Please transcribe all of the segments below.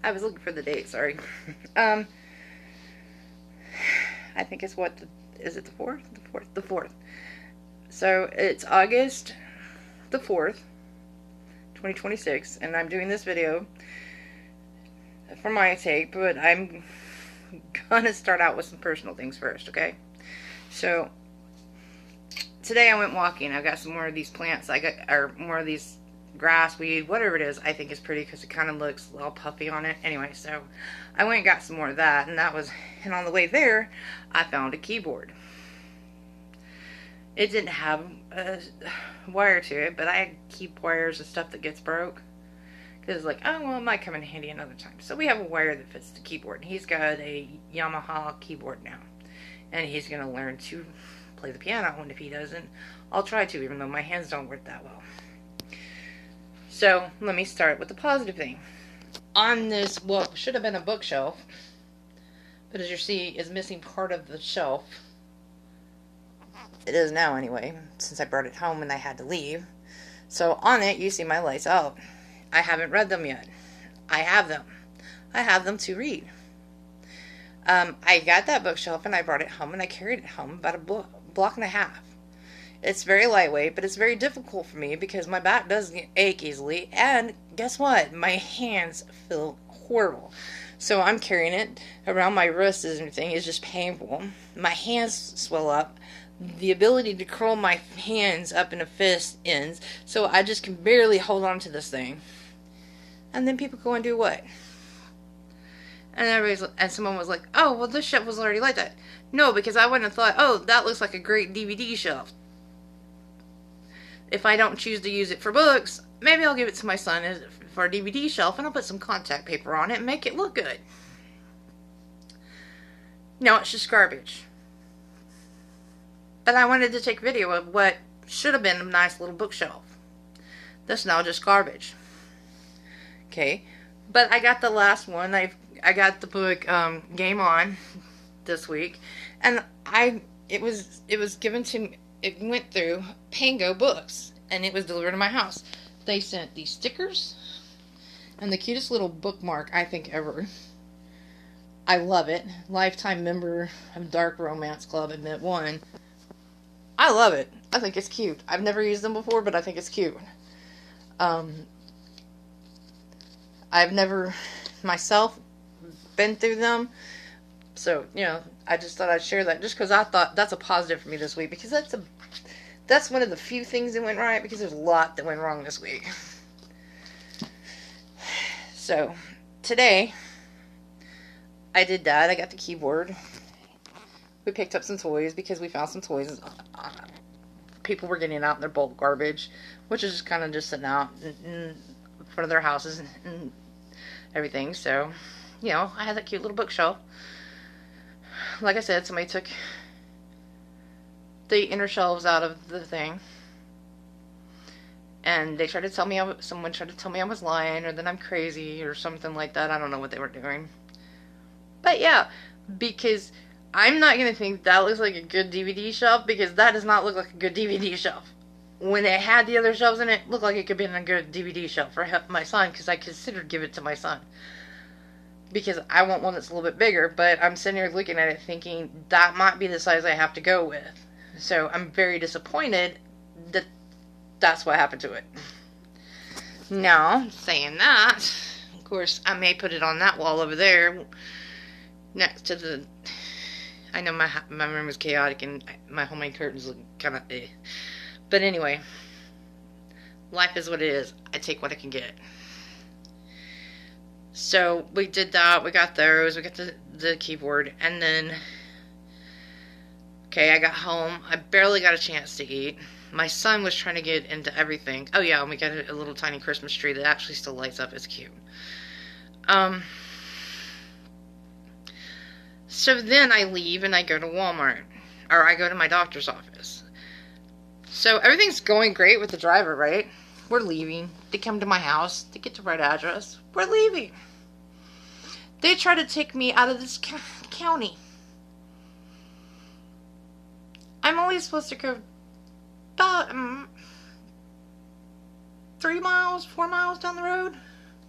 I was looking for the date, sorry. um, I think it's what, is it the 4th? The 4th? The 4th. So it's August the 4th, 2026, and I'm doing this video for my sake, but I'm gonna start out with some personal things first, okay? So, today I went walking. I got some more of these plants, or more of these grass, weed, whatever it is, I think is pretty because it kind of looks all puffy on it. Anyway, so I went and got some more of that, and on the way there, I found a keyboard. It didn't have a wire to it, but I keep wires and stuff that gets broke. Because it's like, oh, well, it might come in handy another time. So we have a wire that fits the keyboard. And he's got a Yamaha keyboard now. And he's going to learn to play the piano. And if he doesn't, I'll try to, even though my hands don't work that well. So let me start with the positive thing. On this, what should have been a bookshelf, but as you see, is missing part of the shelf. It is now anyway, since I brought it home and I had to leave. So on it, you see my lights out. I haven't read them yet. I have them. I have them to read. I got that bookshelf and I brought it home and I carried it home about a block and a half. It's very lightweight, but it's very difficult for me because my back does ache easily. And guess what? My hands feel horrible. So I'm carrying it around my wrists and everything is just painful. My hands swell up. The ability to curl my hands up in a fist ends. So I just can barely hold on to this thing. And then people go and do what? And someone was like, oh, well, this shelf was already like that. No, because I wouldn't have thought, oh, that looks like a great DVD shelf. If I don't choose to use it for books, maybe I'll give it to my son for a DVD shelf and I'll put some contact paper on it and make it look good. No, it's just garbage. But I wanted to take video of what should have been a nice little bookshelf. That's now just garbage. Okay, but I got the last one. I got the book Game On this week, and it was given to me. It went through Pango Books, and it was delivered to my house. They sent these stickers and the cutest little bookmark I think ever. I love it. Lifetime member of Dark Romance Club, admit one. I love it. I think it's cute. I've never used them before, but I think it's cute. I've never myself been through them. So, I just thought I'd share that just because I thought that's a positive for me this week, because that's one of the few things that went right, because there's a lot that went wrong this week. So, today, I did that. I got the keyboard. We picked up some toys because we found some toys. People were getting out in their bulk garbage, which is just kind of just sitting out in front of their houses and everything. So, I had that cute little bookshelf. Like I said, somebody took the inner shelves out of the thing, and they tried to tell me someone tried to tell me I was lying, or that I'm crazy, or something like that. I don't know what they were doing. But yeah, because I'm not going to think that looks like a good DVD shelf, because that does not look like a good DVD shelf. When it had the other shelves in it, looked like it could be in a good DVD shelf for my son, because I considered giving it to my son. Because I want one that's a little bit bigger, but I'm sitting here looking at it thinking that might be the size I have to go with. So I'm very disappointed that that's what happened to it. Now, saying that, of course, I may put it on that wall over there next to the... I know my room is chaotic and my homemade curtains look kind of But anyway, life is what it is. I take what I can get. So we did that. We got those. We got the keyboard. And then, okay, I got home. I barely got a chance to eat. My son was trying to get into everything. Oh yeah, and we got a little tiny Christmas tree that actually still lights up. It's cute. So then I leave and I go to Walmart. Or I go to my doctor's office. So everything's going great with the driver, right? We're leaving. They come to my house. They get the right address. We're leaving. They try to take me out of this county. I'm only supposed to go about 3 miles, 4 miles down the road.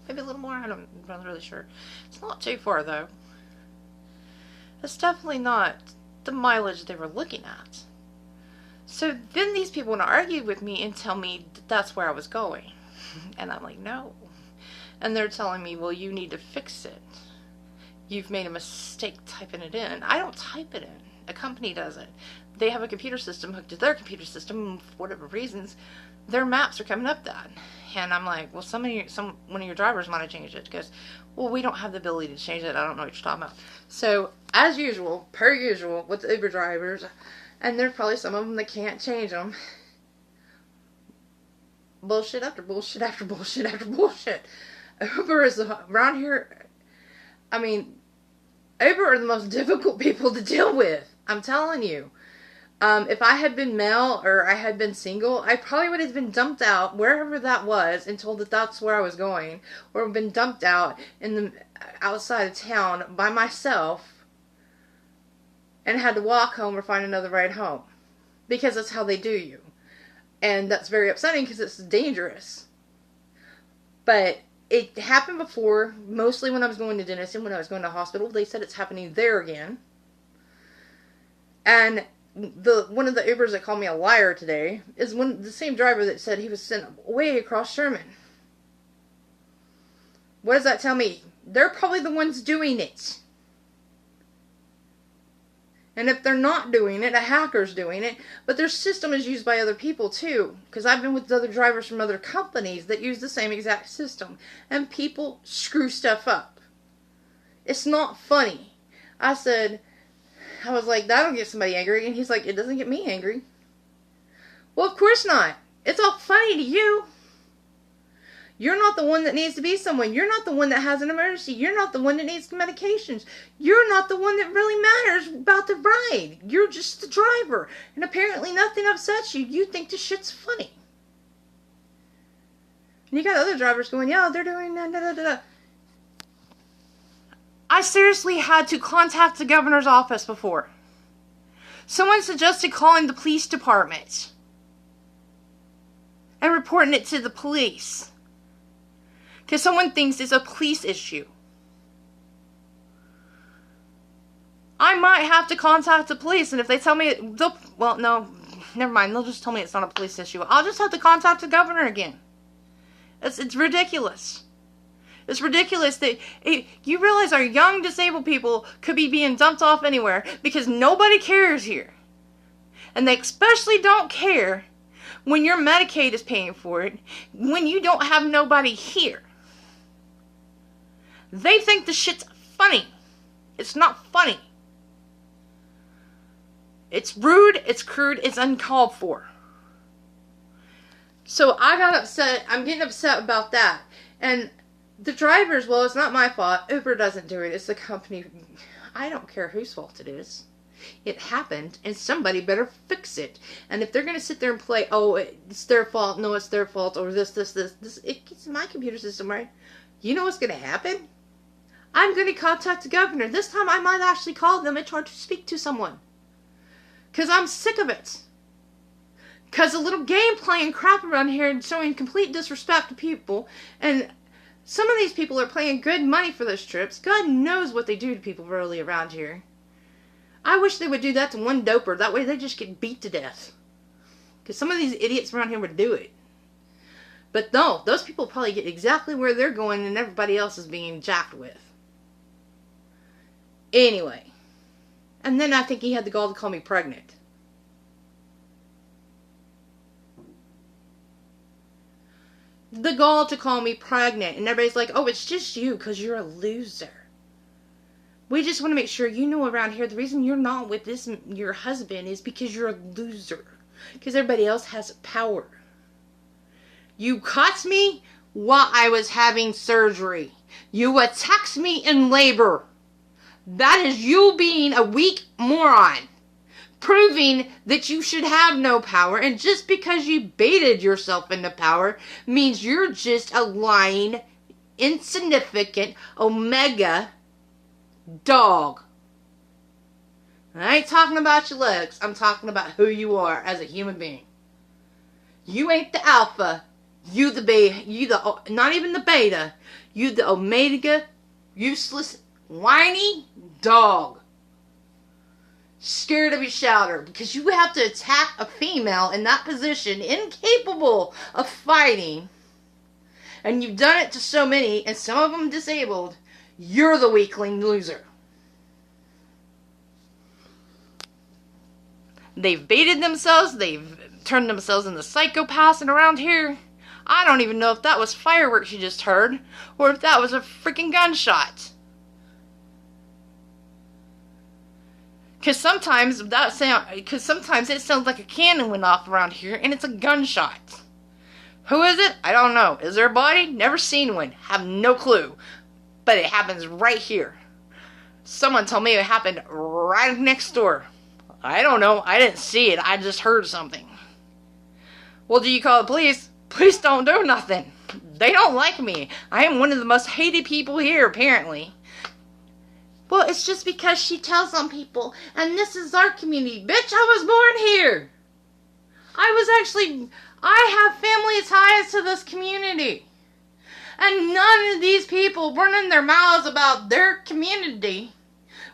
Maybe a little more. I'm not really sure. It's not too far though. It's definitely not the mileage they were looking at. So then these people want to argue with me and tell me that that's where I was going. And I'm like, no. And they're telling me, well, you need to fix it. You've made a mistake typing it in. I don't type it in. A company does it. They have a computer system hooked to their computer system. For whatever reasons, their maps are coming up that. And I'm like, well, one of your drivers might have changed it. He goes, well, we don't have the ability to change it. I don't know what you're talking about. So, as usual, per usual, with the Uber drivers, and there's probably some of them that can't change them. Bullshit after bullshit after bullshit after bullshit. Uber is around here. I mean, Uber are the most difficult people to deal with. I'm telling you. If I had been male or I had been single, I probably would have been dumped out wherever that was and told that that's where I was going, or been dumped out in the outside of town by myself and had to walk home or find another ride home, because that's how they do you, and that's very upsetting because it's dangerous. But it happened before, mostly when I was going to dentist and when I was going to hospital. They said it's happening there again. And one of the Ubers that called me a liar today is the same driver that said he was sent way across Sherman. What does that tell me? They're probably the ones doing it. And if they're not doing it, a hacker's doing it. But their system is used by other people too. Because I've been with other drivers from other companies that use the same exact system. And people screw stuff up. It's not funny. I was like, that'll get somebody angry. And he's like, it doesn't get me angry. Well, of course not. It's all funny to you. You're not the one that needs to be someone. You're not the one that has an emergency. You're not the one that needs medications. You're not the one that really matters about the ride. You're just the driver. And apparently nothing upsets you. You think this shit's funny. And you got other drivers going, yeah, they're doing da da da da. I seriously had to contact the governor's office before. Someone suggested calling the police department and reporting it to the police. Because someone thinks it's a police issue. I might have to contact the police, and if they tell me, well, no, never mind. They'll just tell me it's not a police issue. I'll just have to contact the governor again. It's ridiculous. It's ridiculous that you realize our young disabled people could be being dumped off anywhere because nobody cares here. And they especially don't care when your Medicaid is paying for it, when you don't have nobody here. They think the shit's funny. It's not funny. It's rude, it's crude, it's uncalled for. So I got upset. I'm getting upset about that. And the drivers, well, it's not my fault. Uber doesn't do it. It's the company. I don't care whose fault it is. It happened, and somebody better fix it. And if they're going to sit there and play, oh, it's their fault, no, it's their fault, or this, it gets my computer system right. You know what's going to happen? I'm going to contact the governor. This time I might actually call them and try to speak to someone. Because I'm sick of it. Because a little game playing crap around here and showing complete disrespect to people, and some of these people are paying good money for those trips. God knows what they do to people really around here. I wish they would do that to one doper. That way they just get beat to death. Because some of these idiots around here would do it. But no, those people probably get exactly where they're going and everybody else is being jacked with. Anyway. And then I think he had the gall to call me pregnant. The gall to call me pregnant. And everybody's like, oh, it's just you because you're a loser. We just want to make sure you know around here the reason you're not with your husband is because you're a loser. Because everybody else has power. You caught me while I was having surgery. You attacked me in labor. That is you being a weak moron. Proving that you should have no power. And just because you baited yourself into power means you're just a lying, insignificant, omega dog. I ain't talking about your legs. I'm talking about who you are as a human being. You ain't the alpha. You the beta, not even the beta, you the omega, useless, whiny dog. Scared of your shoulder because you have to attack a female in that position, incapable of fighting. And you've done it to so many, and some of them disabled. You're the weakling loser. They've baited themselves. They've turned themselves into psychopaths. And around here, I don't even know if that was fireworks you just heard, or if that was a freaking gunshot. Because sometimes it sounds like a cannon went off around here, and it's a gunshot. Who is it? I don't know. Is there a body? Never seen one. Have no clue. But it happens right here. Someone told me it happened right next door. I don't know. I didn't see it. I just heard something. Well, do you call the police? Police don't do nothing. They don't like me. I am one of the most hated people here, apparently. Well, it's just because she tells on people, and this is our community. Bitch, I was born here. I have family ties to this community. And none of these people running their mouths about their community,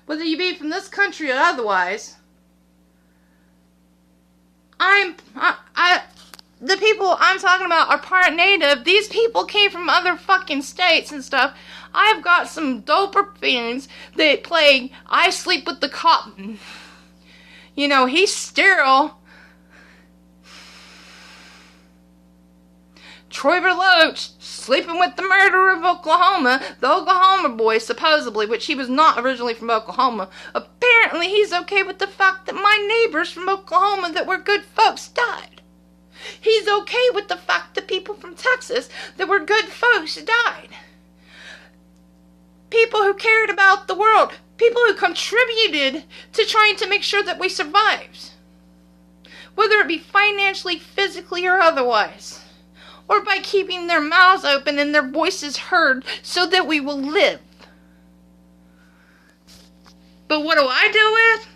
whether you be from this country or otherwise. The people I'm talking about are part native. These people came from other fucking states and stuff. I've got some doper fiends that play I Sleep with the Cop. You know, he's sterile. Troy Verloach sleeping with the murderer of Oklahoma, the Oklahoma boy, supposedly, which he was not originally from Oklahoma. Apparently, he's okay with the fact that my neighbors from Oklahoma that were good folks died. He's okay with the fact that people from Texas that were good folks died. People who cared about the world. People who contributed to trying to make sure that we survived. Whether it be financially, physically, or otherwise. Or by keeping their mouths open and their voices heard so that we will live. But what do I deal with?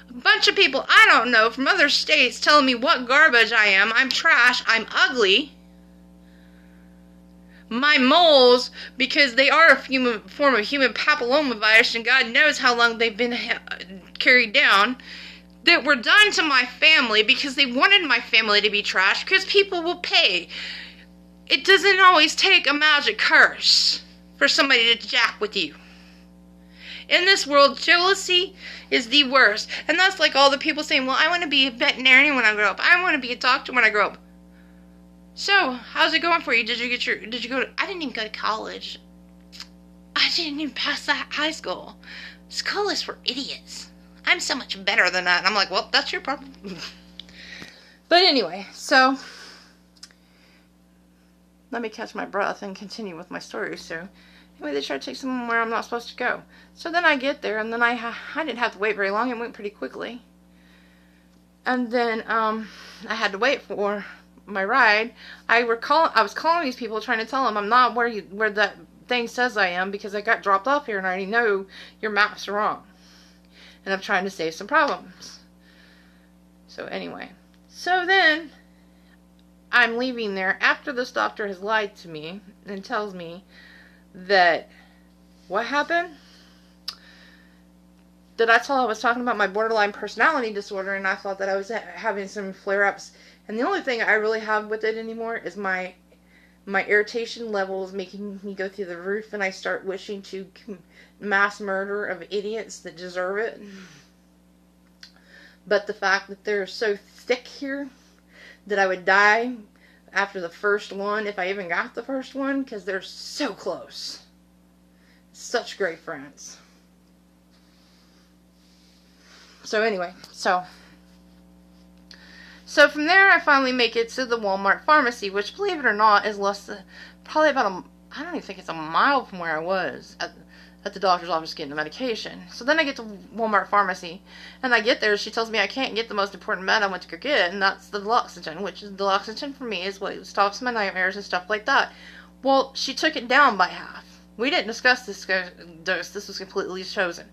A bunch of people I don't know from other states telling me what garbage I am. I'm trash. I'm ugly. My moles, because they are a form of human papillomavirus, and God knows how long they've been carried down, that were done to my family because they wanted my family to be trash, because people will pay. It doesn't always take a magic curse for somebody to jack with you. In this world, jealousy is the worst. And that's like all the people saying, well, I want to be a veterinarian when I grow up. I want to be a doctor when I grow up. So, how's it going for you? I didn't even go to college. I didn't even pass that high school. School is for idiots. I'm so much better than that. And I'm like, well, that's your problem. But anyway, so let me catch my breath and continue with my story. So anyway, they try to take someone where I'm not supposed to go. So then I get there, and then I didn't have to wait very long. It went pretty quickly. And then I had to wait for my ride. I was calling these people trying to tell them I'm not where that thing says I am, because I got dropped off here and I already know your maps are wrong. And I'm trying to save some problems. So anyway. So then I'm leaving there after this doctor has lied to me and tells me that what happened? Did I tell I was talking about my borderline personality disorder, and I thought that I was having some flare-ups. And the only thing I really have with it anymore is my irritation levels making me go through the roof, and I start wishing to mass murder of idiots that deserve it. But the fact that they're so thick here that I would die after the first one, if I even got the first one, because they're so close. Such great friends. So anyway, so from there I finally make it to the Walmart pharmacy, which, believe it or not, is probably about I don't even think it's a mile from where I was at the doctor's office getting the medication. So then I get to Walmart pharmacy, and I get there, she tells me I can't get the most important med I went to go get, and that's the Deloxygen, which is Deloxygen for me is what stops my nightmares and stuff like that. Well, she took it down by half. We didn't discuss this dose. This was completely chosen,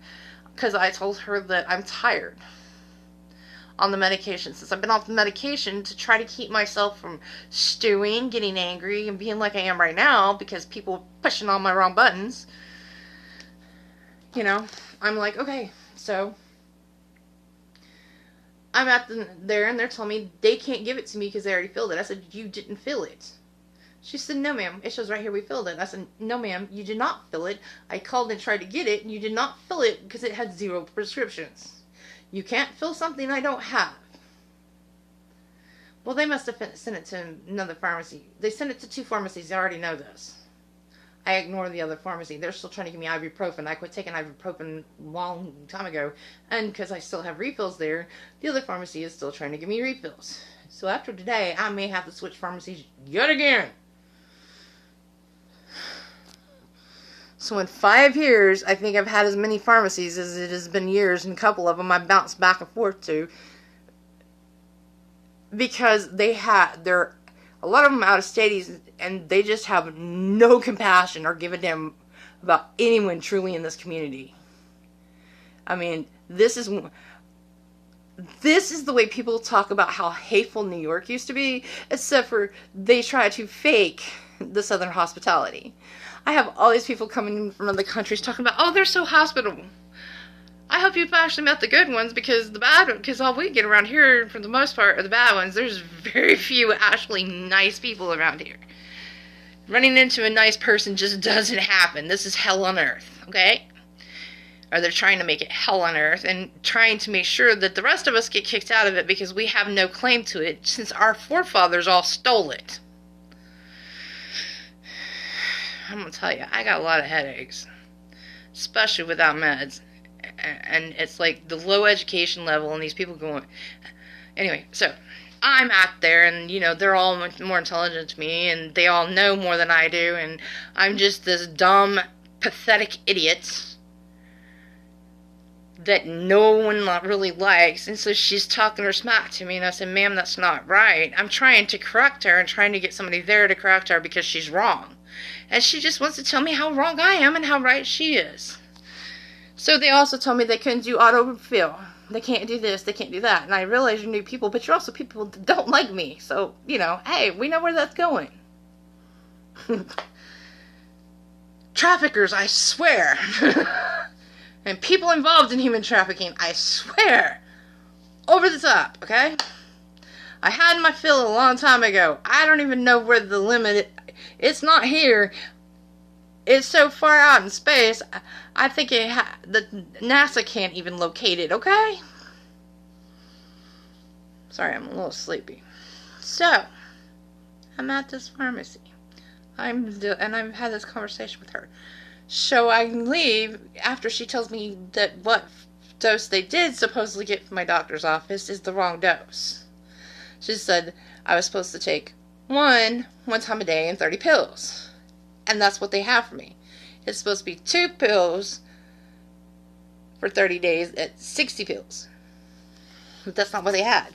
because I told her that I'm tired. on the medication, since I've been off the medication to try to keep myself from stewing, getting angry, and being like I am right now because people are pushing all my wrong buttons. You know, I'm like, okay, so I'm at there, and they're telling me they can't give it to me because they already filled it. I said, you didn't fill it. She said, no, ma'am. It shows right here we filled it. I said, no, ma'am, you did not fill it. I called and tried to get it, and you did not fill it because it had 0 prescriptions. You can't fill something I don't have. Well, they must have sent it to another pharmacy. They sent it to 2 pharmacies. I already know this. I ignore the other pharmacy. They're still trying to give me ibuprofen. I quit taking ibuprofen a long time ago. And because I still have refills there, the other pharmacy is still trying to give me refills. So after today, I may have to switch pharmacies yet again. So in 5 years, I think I've had as many pharmacies as it has been years, and a couple of them I bounced back and forth to. Because they're a lot of them out of state, and they just have no compassion or give a damn about anyone truly in this community. I mean, this is the way people talk about how hateful New York used to be, except for they try to fake the Southern hospitality. I have all these people coming from other countries talking about, oh, they're so hospitable. I hope you've actually met the good ones, because all we get around here, for the most part, are the bad ones. There's very few actually nice people around here. Running into a nice person just doesn't happen. This is hell on earth, okay? Or they're trying to make it hell on earth and trying to make sure that the rest of us get kicked out of it because we have no claim to it, since our forefathers all stole it. I'm going to tell you, I got a lot of headaches, especially without meds. And it's like the low education level, and these people going... Anyway, so I'm out there, and, you know, they're all much more intelligent to me, and they all know more than I do, and I'm just this dumb, pathetic idiot that no one really likes. And so she's talking her smack to me, and I said, ma'am, that's not right. I'm trying to correct her and trying to get somebody there to correct her because she's wrong. And she just wants to tell me how wrong I am and how right she is. So they also told me they couldn't do autofill. They can't do this, they can't do that. And I realize you're new people, but you're also people that don't like me. So, you know, hey, we know where that's going. Traffickers, I swear. And people involved in human trafficking, I swear. Over the top, okay? I had my fill a long time ago. I don't even know where the limit is. It's not here. It's so far out in space, I think the NASA can't even locate it, okay? Sorry, I'm a little sleepy. So, I'm at this pharmacy. And I've had this conversation with her. So I leave after she tells me that what dose they did supposedly get from my doctor's office is the wrong dose. She said I was supposed to take one time a day and 30 pills. And that's what they have for me. It's supposed to be 2 pills for 30 days at 60 pills. But that's not what they had.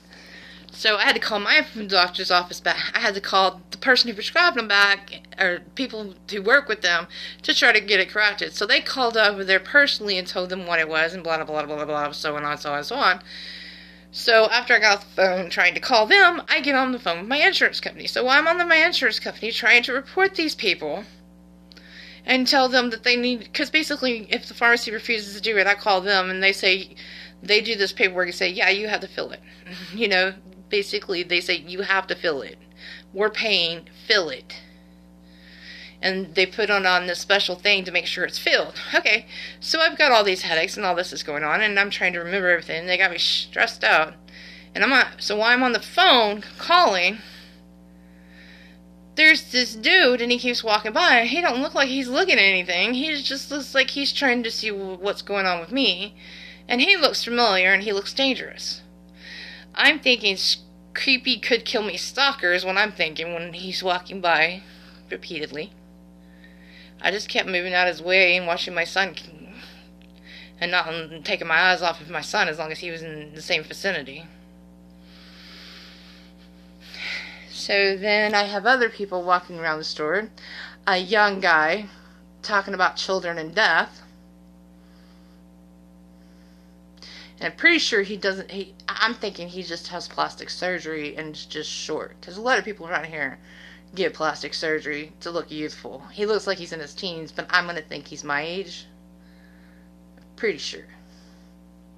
So I had to call my doctor's office back. I had to call the person who prescribed them back, or people who work with them, to try to get it corrected. So they called over there personally and told them what it was, and blah, blah, blah, blah, blah, blah, so on, so on, so on. So after I got off the phone trying to call them, I get on the phone with my insurance company. So I'm on my insurance company trying to report these people and tell them that they need, because basically if the pharmacy refuses to do it, I call them and they say, they do this paperwork and say, yeah, you have to fill it. You know, basically they say, you have to fill it. We're paying, fill it. And they put on this special thing to make sure it's filled. Okay, so I've got all these headaches and all this is going on, and I'm trying to remember everything. They got me stressed out. And so while I'm on the phone calling, there's this dude, and he keeps walking by, and he don't look like he's looking at anything. He just looks like he's trying to see what's going on with me. And he looks familiar, and he looks dangerous. I'm thinking creepy could kill me stalker is what I'm thinking when he's walking by repeatedly. I just kept moving out his way and watching my son, and not taking my eyes off of my son as long as he was in the same vicinity. So then I have other people walking around the store. A young guy talking about children and death. And I'm pretty sure he doesn't, I'm thinking he just has plastic surgery and is just short. Because a lot of people around here get plastic surgery to look youthful. He looks like he's in his teens, but I'm going to think he's my age. Pretty sure.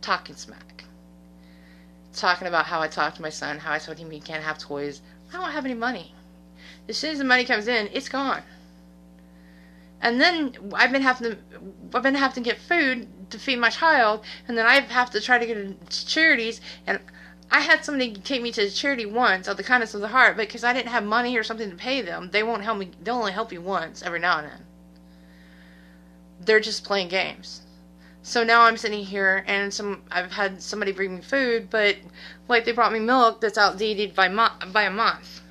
Talking smack. Talking about how I talk to my son, how I told him he can't have toys. I don't have any money. As soon as the money comes in, it's gone. And then I've been having to get food to feed my child, and then I have to try to get into charities. And I had somebody take me to a charity once, out of the kindness of the heart, but because I didn't have money or something to pay them, they won't help me. They'll only help you once, every now and then. They're just playing games. So now I'm sitting here, and I've had somebody bring me food, but like they brought me milk that's outdated by a month,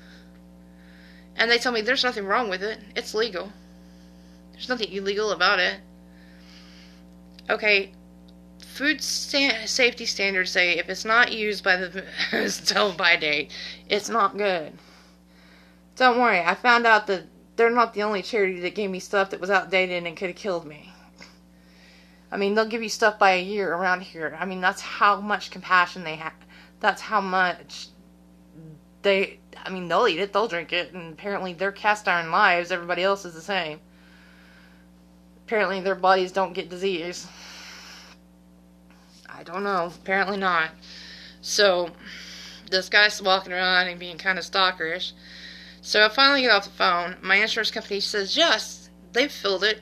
and they tell me there's nothing wrong with it. It's legal. There's nothing illegal about it. Okay, food safety standards say if it's not used by the sell-by date, it's not good. Don't worry, I found out that they're not the only charity that gave me stuff that was outdated and could have killed me. I mean, they'll give you stuff by a year around here. I mean, that's how much compassion they have. That's how much they'll eat it, they'll drink it, and apparently their cast iron lives, everybody else is the same. Apparently their bodies don't get disease. I don't know. Apparently not. So, this guy's walking around and being kind of stalkerish. So I finally get off the phone. My insurance company says, yes, they've filled it.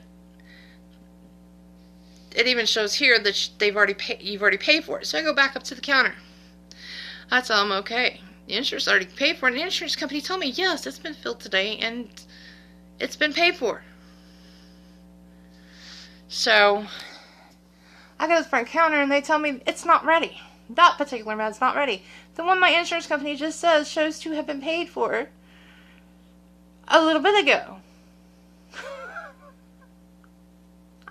It even shows here that you've already paid for it. So I go back up to the counter. I tell them, okay, the insurance already paid for it. And the insurance company told me, yes, it's been filled today and it's been paid for. So I go to the front counter and they tell me it's not ready. That particular med's not ready. The one my insurance company just says shows to have been paid for a little bit ago.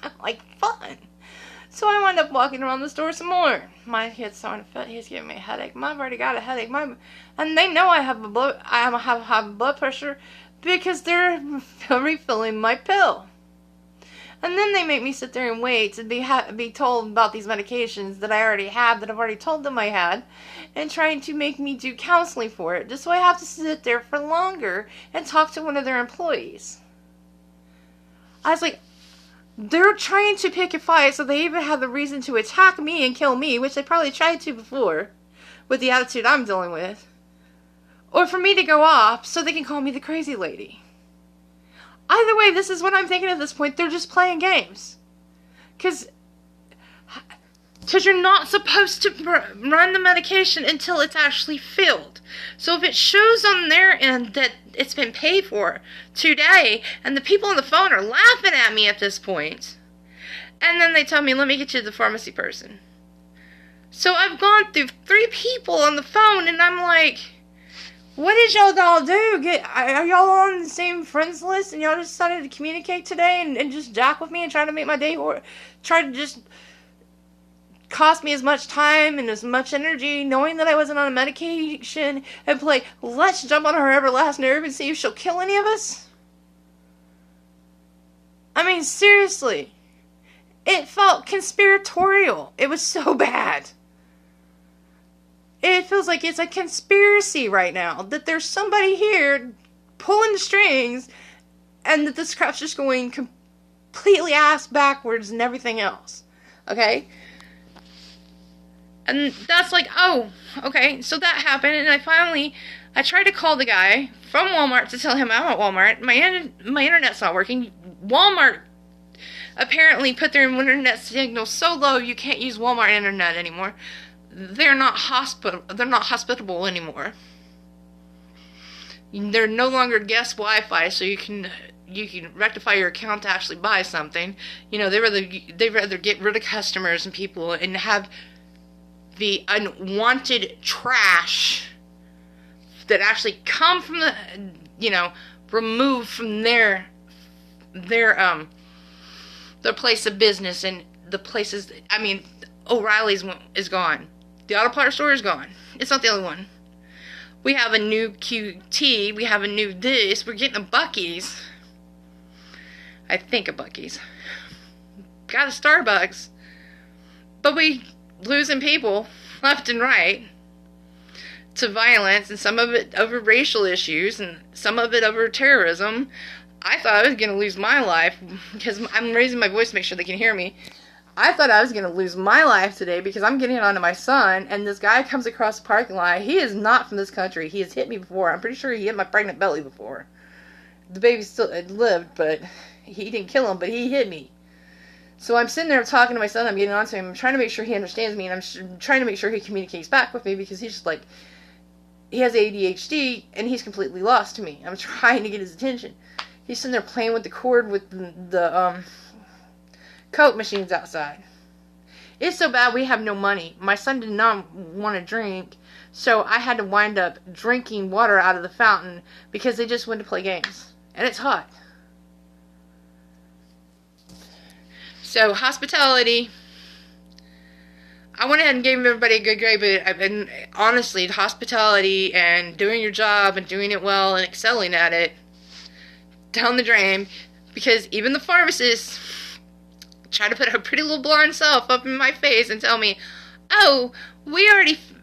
I'm like, fun. So I wind up walking around the store some more. My kid's starting to fit. He's giving me a headache. I've already got a headache. And they know I have high blood pressure because they're refilling my pill. And then they make me sit there and wait to be told about these medications that I already have, that I've already told them I had, and trying to make me do counseling for it, just so I have to sit there for longer and talk to one of their employees. I was like, they're trying to pick a fight, so they even have the reason to attack me and kill me, which they probably tried to before, with the attitude I'm dealing with. Or for me to go off, so they can call me the crazy lady. Either way, this is what I'm thinking at this point. They're just playing games. Because you're not supposed to run the medication until it's actually filled. So if it shows on their end that it's been paid for today, and the people on the phone are laughing at me at this point, and then they tell me, let me get you the pharmacy person. So I've gone through 3 people on the phone, and I'm like, what did y'all all do? Are y'all on the same friends list and y'all just decided to communicate today and just jack with me and try to make my day, or try to just cost me as much time and as much energy knowing that I wasn't on a medication and play let's jump on her every last nerve and see if she'll kill any of us? I mean, seriously. It felt conspiratorial. It was so bad. It feels like it's a conspiracy right now. That there's somebody here pulling the strings and that this crap's just going completely ass backwards and everything else. Okay? And that's like, oh, okay, so that happened. And I tried to call the guy from Walmart to tell him I'm at Walmart. My internet's not working. Walmart apparently put their internet signal so low you can't use Walmart internet anymore. They're not hospitable anymore. They're no longer guest Wi-Fi, so you can rectify your account to actually buy something. You know, they'd rather get rid of customers and people and have the unwanted trash that actually come from the, removed from their place of business, and the places. I mean, O'Reilly's is gone. The auto parts store is gone. It's not the only one. We have a new QT. We have a new this. We're getting a Buc-ee's. I think a Buc-ee's. Got a Starbucks. But we losing people left and right. to violence, and some of it over racial issues, and some of it over terrorism. I thought I was going to lose my life, because I'm raising my voice to make sure they can hear me. I thought I was going to lose my life today because I'm getting onto my son, and this guy comes across the parking lot. He is not from this country. He has hit me before. I'm pretty sure he hit my pregnant belly before. The baby still had lived, but he didn't kill him, but he hit me. So I'm sitting there talking to my son. I'm getting onto him. I'm trying to make sure he understands me, and I'm trying to make sure he communicates back with me, because he's just like, he has ADHD, and he's completely lost to me. I'm trying to get his attention. He's sitting there playing with the cord with the Coke machines outside. It's so bad we have no money. My son did not want to drink, so I had to wind up drinking water out of the fountain because they just went to play games. And it's hot. So, hospitality. I went ahead and gave everybody a good grade, but I've been, honestly, hospitality and doing your job and doing it well and excelling at it, down the drain, because even the pharmacists try to put her pretty little blonde self up in my face and tell me, oh,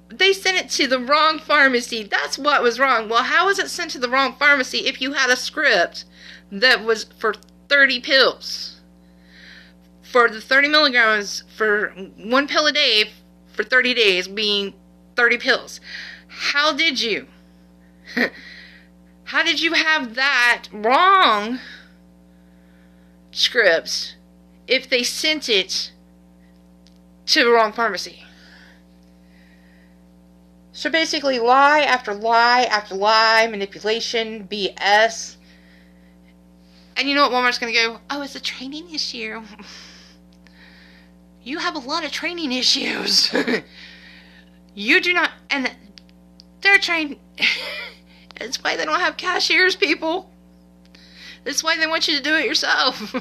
they sent it to the wrong pharmacy. That's what was wrong. Well, how was it sent to the wrong pharmacy if you had a script that was for 30 pills? For the 30 milligrams for one pill a day for 30 days being 30 pills. How did you? How did you have that wrong scripts if they sent it to the wrong pharmacy? So basically, lie after lie after lie, manipulation, BS. And you know what Walmart's going to go? Oh, it's a training issue. You have a lot of training issues. You do not, and they're trained. It's why they don't have cashiers, people. That's why they want you to do it yourself.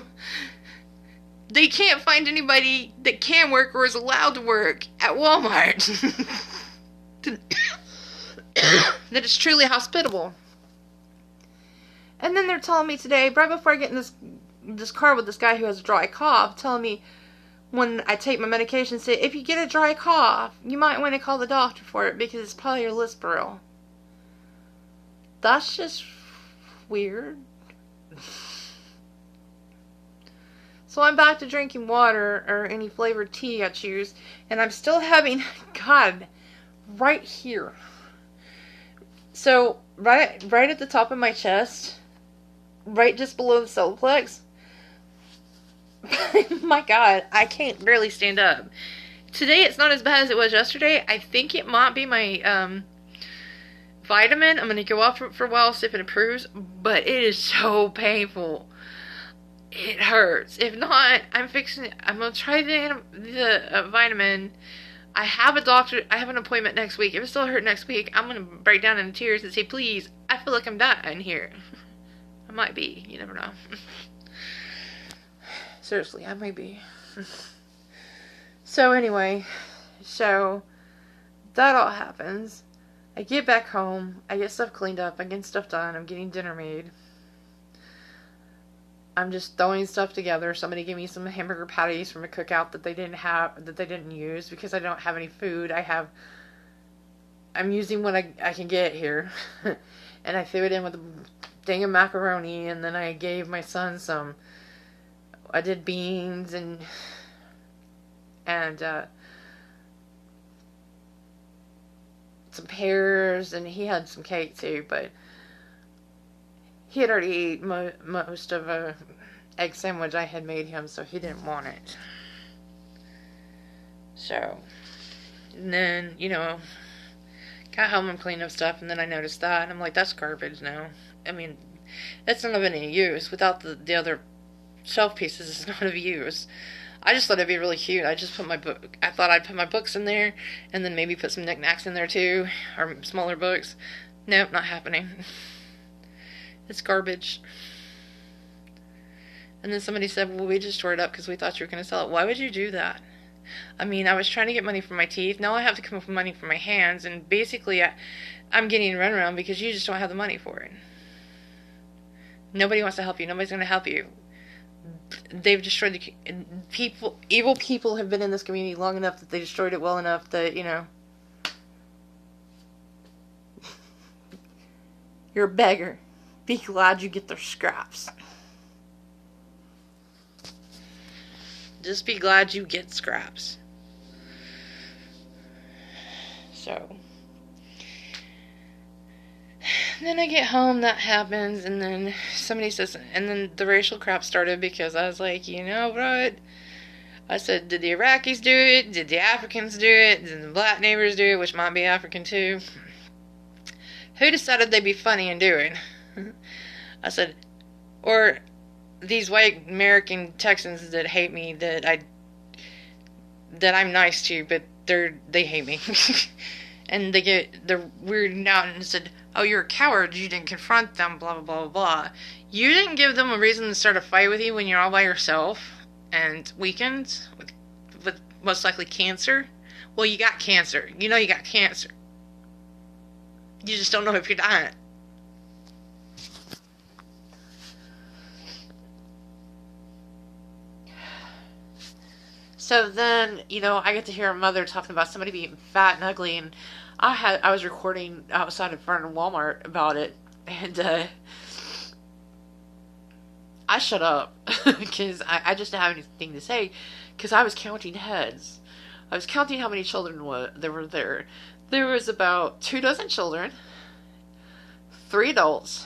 They can't find anybody that can work or is allowed to work at Walmart that is truly hospitable. And then they're telling me today, right before I get in this car with this guy who has a dry cough, telling me when I take my medication, say, if you get a dry cough, you might want to call the doctor for it because it's probably your Lispiril. That's just weird. So I'm back to drinking water or any flavored tea I choose, and I'm still having, God, right here. So right at the top of my chest, right just below the solar plex. My God, I can't barely stand up. Today it's not as bad as it was yesterday. I think it might be my vitamin. I'm going to go off for a while, see if it improves, but it is so painful. It hurts. If not, I'm going to try the vitamin. I have an appointment next week. If it still hurts next week, I'm going to break down in tears and say, please, I feel like I'm dying here. I might be. You never know. Seriously, I might be. So anyway, that all happens. I get back home. I get stuff cleaned up. I get stuff done. I'm getting dinner made. I'm just throwing stuff together. Somebody gave me some hamburger patties from a cookout that they didn't use because I don't have any food. I'm using what I can get here. And I threw it in with a dang of macaroni, and then I gave my son I did beans and some pears, and he had some cake too, but he had already eaten most of a egg sandwich I had made him, so he didn't want it. So, and then, got home and cleaned up stuff, and then I noticed that, and I'm like, that's garbage now. I mean, that's not of any use. Without the other shelf pieces, it's not of use. I just thought it'd be really cute. I thought I'd put my books in there, and then maybe put some knickknacks in there too, or smaller books. Nope, not happening. It's garbage. And then somebody said, well, we just tore it up because we thought you were going to sell it. Why would you do that? I mean, I was trying to get money for my teeth. Now I have to come up with money for my hands. And basically, I'm getting run around because you just don't have the money for it. Nobody wants to help you. Nobody's going to help you. They've destroyed the people. Evil people have been in this community long enough that they destroyed it well enough that, You're a beggar. Be glad you get their scraps. Just be glad you get scraps. So, then I get home, that happens, and then somebody says, and then the racial crap started because I was like, you know what? I said, did the Iraqis do it? Did the Africans do it? Did the black neighbors do it, which might be African too? Who decided they'd be funny and do it? I said, or these white American Texans that hate me, that I'm nice to, but they hate me. And they're weirded out and said, oh, you're a coward, you didn't confront them, blah, blah, blah, blah, blah. You didn't give them a reason to start a fight with you when you're all by yourself and weakened with most likely cancer. Well, you got cancer. You know you got cancer. You just don't know if you're dying. So then, I get to hear a mother talking about somebody being fat and ugly, and I was recording outside in front of Walmart about it, and I shut up because I just didn't have anything to say, because I was counting heads. I was counting how many children there were there. There was about 24 children, 3 adults,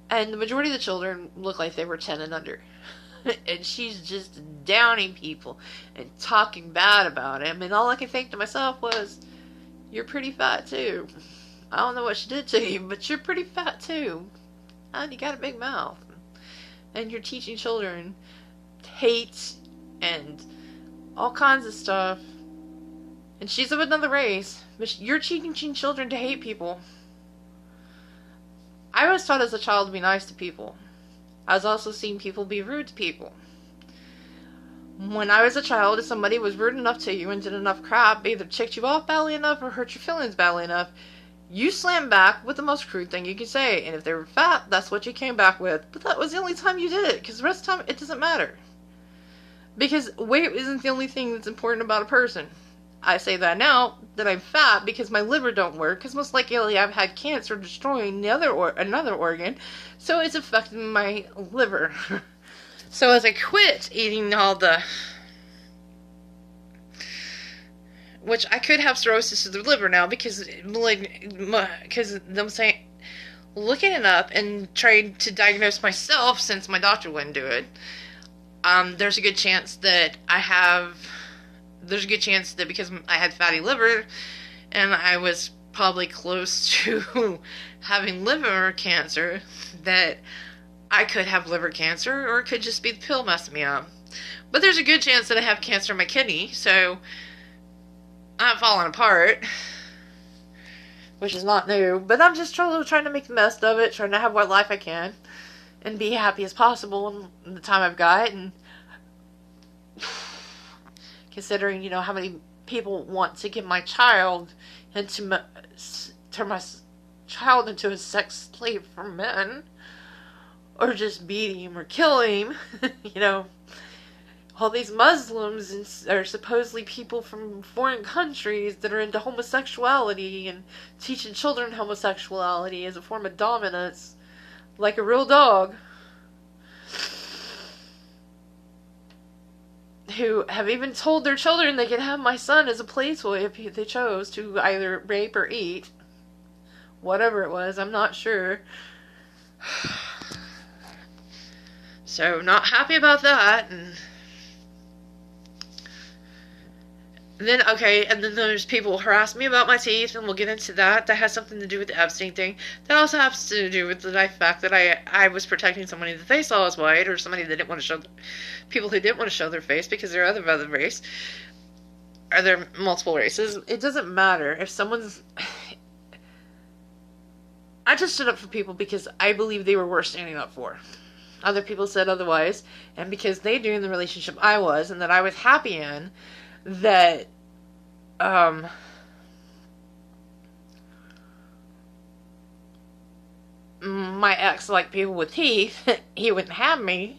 and the majority of the children looked like they were 10 and under. And she's just downing people and talking bad about him. And all I could think to myself was, you're pretty fat too. I don't know what she did to you, but you're pretty fat too. And you got a big mouth. And you're teaching children hate and all kinds of stuff. And she's of another race, but you're teaching children to hate people. I was taught as a child to be nice to people. I was also seeing people be rude to people. When I was a child, if somebody was rude enough to you and did enough crap, either ticked you off badly enough or hurt your feelings badly enough, you slammed back with the most crude thing you could say. And if they were fat, that's what you came back with. But that was the only time you did it, because the rest of the time, it doesn't matter. Because weight isn't the only thing that's important about a person. I say that now, that I'm fat because my liver don't work, because most likely I've had cancer destroying another organ, so it's affecting my liver. So as I quit eating all the, which I could have cirrhosis of the liver now, because I'm saying, looking it up and trying to diagnose myself, since my doctor wouldn't do it, there's a good chance that because I had fatty liver, and I was probably close to having liver cancer, that I could have liver cancer, or it could just be the pill messing me up. But there's a good chance that I have cancer in my kidney, so I'm falling apart, which is not new, but I'm just trying to make the best of it, trying to have what life I can, and be happy as possible in the time I've got, and considering, how many people want to give my child turn my child into a sex slave for men, or just beat him or kill him. All these Muslims are supposedly people from foreign countries that are into homosexuality and teaching children homosexuality as a form of dominance, like a real dog. Who have even told their children they could have my son as a play toy if they chose to either rape or eat. Whatever it was, I'm not sure. So, not happy about that. And then there's people who harass me about my teeth, and we'll get into that. That has something to do with the Epstein thing. That also has to do with the fact that I was protecting somebody that they saw as white, or somebody that didn't want to show, people who didn't want to show their face because they're of other race, or they're multiple races. It doesn't matter if someone's. I just stood up for people because I believe they were worth standing up for. Other people said otherwise, and because they knew in the relationship I was, and that I was happy in, that my ex liked people with teeth, he wouldn't have me.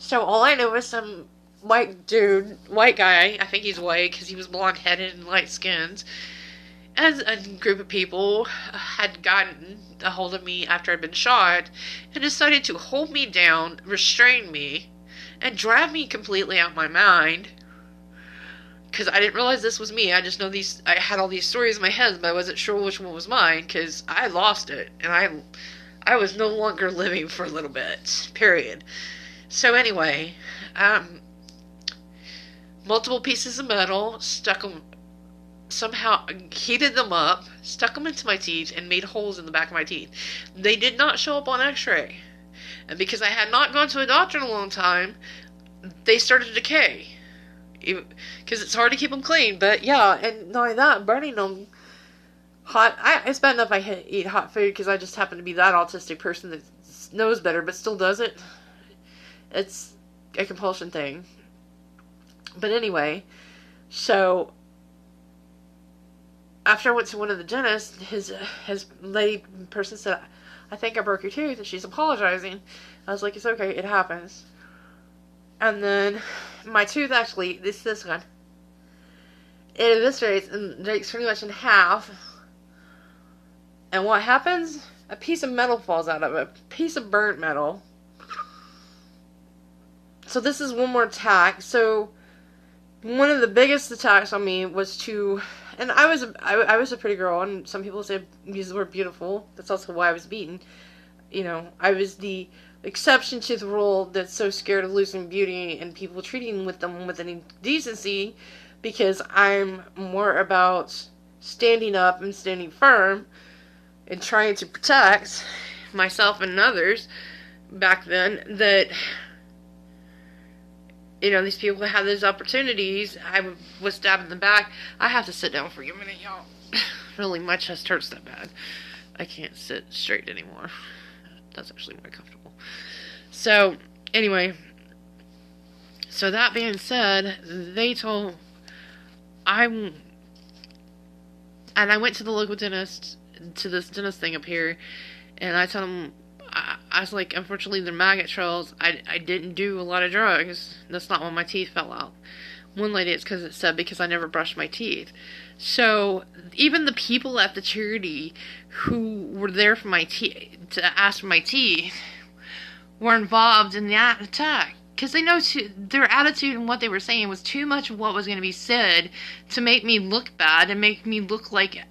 So all I know is some white guy, I think he's white because he was blonde-headed and light-skinned, as a group of people had gotten a hold of me after I'd been shot and decided to hold me down, restrain me, and drive me completely out of my mind. Because I didn't realize this was me. I just know I had all these stories in my head, but I wasn't sure which one was mine because I lost it. And I was no longer living for a little bit. Period. So anyway, multiple pieces of metal, stuck them, somehow heated them up, stuck them into my teeth, and made holes in the back of my teeth. They did not show up on x-ray. And because I had not gone to a doctor in a long time, they started to decay. Because it's hard to keep them clean. But yeah, and not only that, burning them hot. It's bad enough I eat hot food because I just happen to be that autistic person that knows better but still does it. It's a compulsion thing. But anyway, so after I went to one of the dentists, his lady person said, I think I broke your tooth, and she's apologizing. I was like, it's okay, it happens. And then my tooth actually, this one, it eviscerates and breaks pretty much in half. And what happens? A piece of metal falls out of it. A piece of burnt metal. So this is one more attack. So one of the biggest attacks on me was and I was a pretty girl, and some people use the word beautiful. That's also why I was beaten. You know, I was the exception to the rule that's so scared of losing beauty and people treating them with any decency, because I'm more about standing up and standing firm and trying to protect myself and others back then. That, you know, these people had those opportunities. I was stabbed in the back. I have to sit down for a minute, y'all. Really, my chest hurts that bad. I can't sit straight anymore. That's actually more comfortable. So, anyway. So, that being said, and I went to the local dentist, to this dentist thing up here, and I told him, I was like, unfortunately, they're maggot trails. I didn't do a lot of drugs. That's not when my teeth fell out. One lady, it's because I never brushed my teeth. So, even the people at the charity who were there for my teeth, to ask for my teeth, were involved in that attack. Because they know their attitude and what they were saying was too much of what was going to be said to make me look bad and make me look like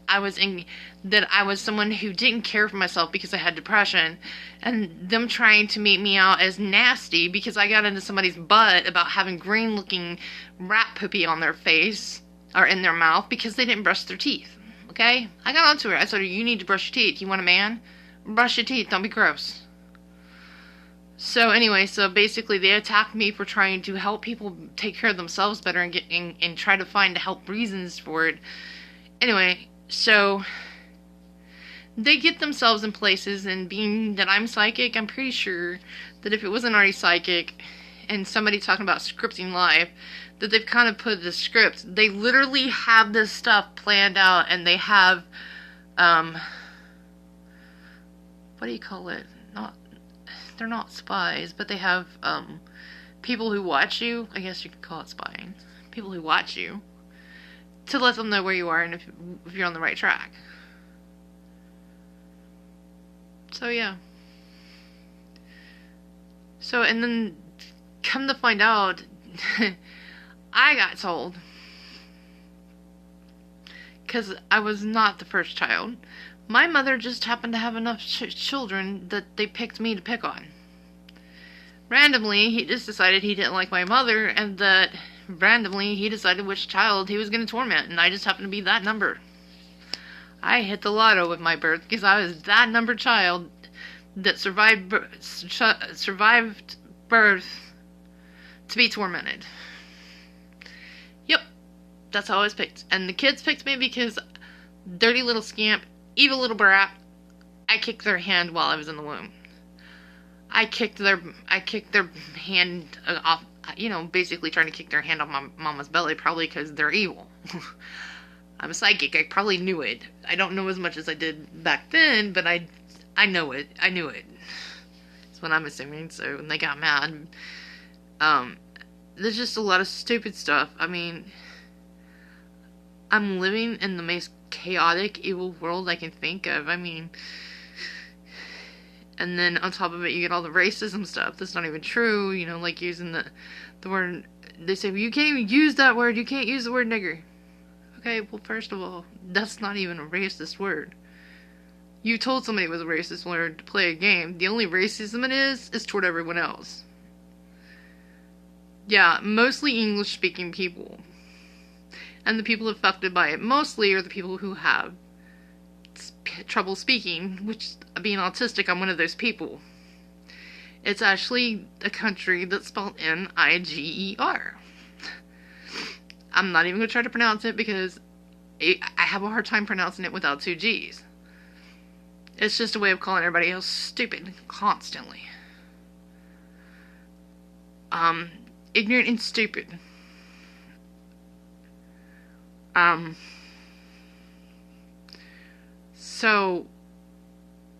that I was someone who didn't care for myself because I had depression, and them trying to make me out as nasty because I got into somebody's butt about having green looking rat poopy on their face or in their mouth because they didn't brush their teeth. Okay? I got onto her. I told her, you need to brush your teeth. You want a man? Brush your teeth. Don't be gross. So anyway, so basically they attacked me for trying to help people take care of themselves better and try to find help reasons for it. Anyway, so they get themselves in places, and being that I'm psychic, I'm pretty sure that if it wasn't already psychic and somebody talking about scripting life, that they've kind of put the script. They literally have this stuff planned out, and they have, what do you call it? They're not spies, but they have, people who watch you. I guess you could call it spying. People who watch you to let them know where you are and if you're on the right track. So, yeah. So, and then, come to find out, I got told, because I was not the first child. My mother just happened to have enough children that they picked me to pick on. Randomly, he just decided he didn't like my mother, and that randomly he decided which child he was going to torment, and I just happened to be that number. I hit the lotto with my birth because I was that number child that survived birth to be tormented. Yep, that's how I was picked. And the kids picked me because dirty little scamp, evil little brat, I kicked their hand while I was in the womb. I kicked their hand off, basically trying to kick their hand off my mama's belly, probably because they're evil. I'm a psychic. I probably knew it. I don't know as much as I did back then, but I know it. I knew it. That's what I'm assuming. So when they got mad, There's just a lot of stupid stuff. I mean, I'm living in the most chaotic, evil world I can think of. I mean, and then on top of it, you get all the racism stuff that's not even true. You know, like using the word. They say, well, you can't even use that word. You can't use the word nigger. Okay, well, first of all, that's not even a racist word. You told somebody it was a racist word to play a game. The only racism it is toward everyone else. Yeah, mostly English-speaking people. And the people affected by it mostly are the people who have trouble speaking, which, being autistic, I'm one of those people. It's actually a country that's spelled Niger. I'm not even going to try to pronounce it because I have a hard time pronouncing it without 2 G's. It's just a way of calling everybody else stupid constantly. Ignorant and stupid. So,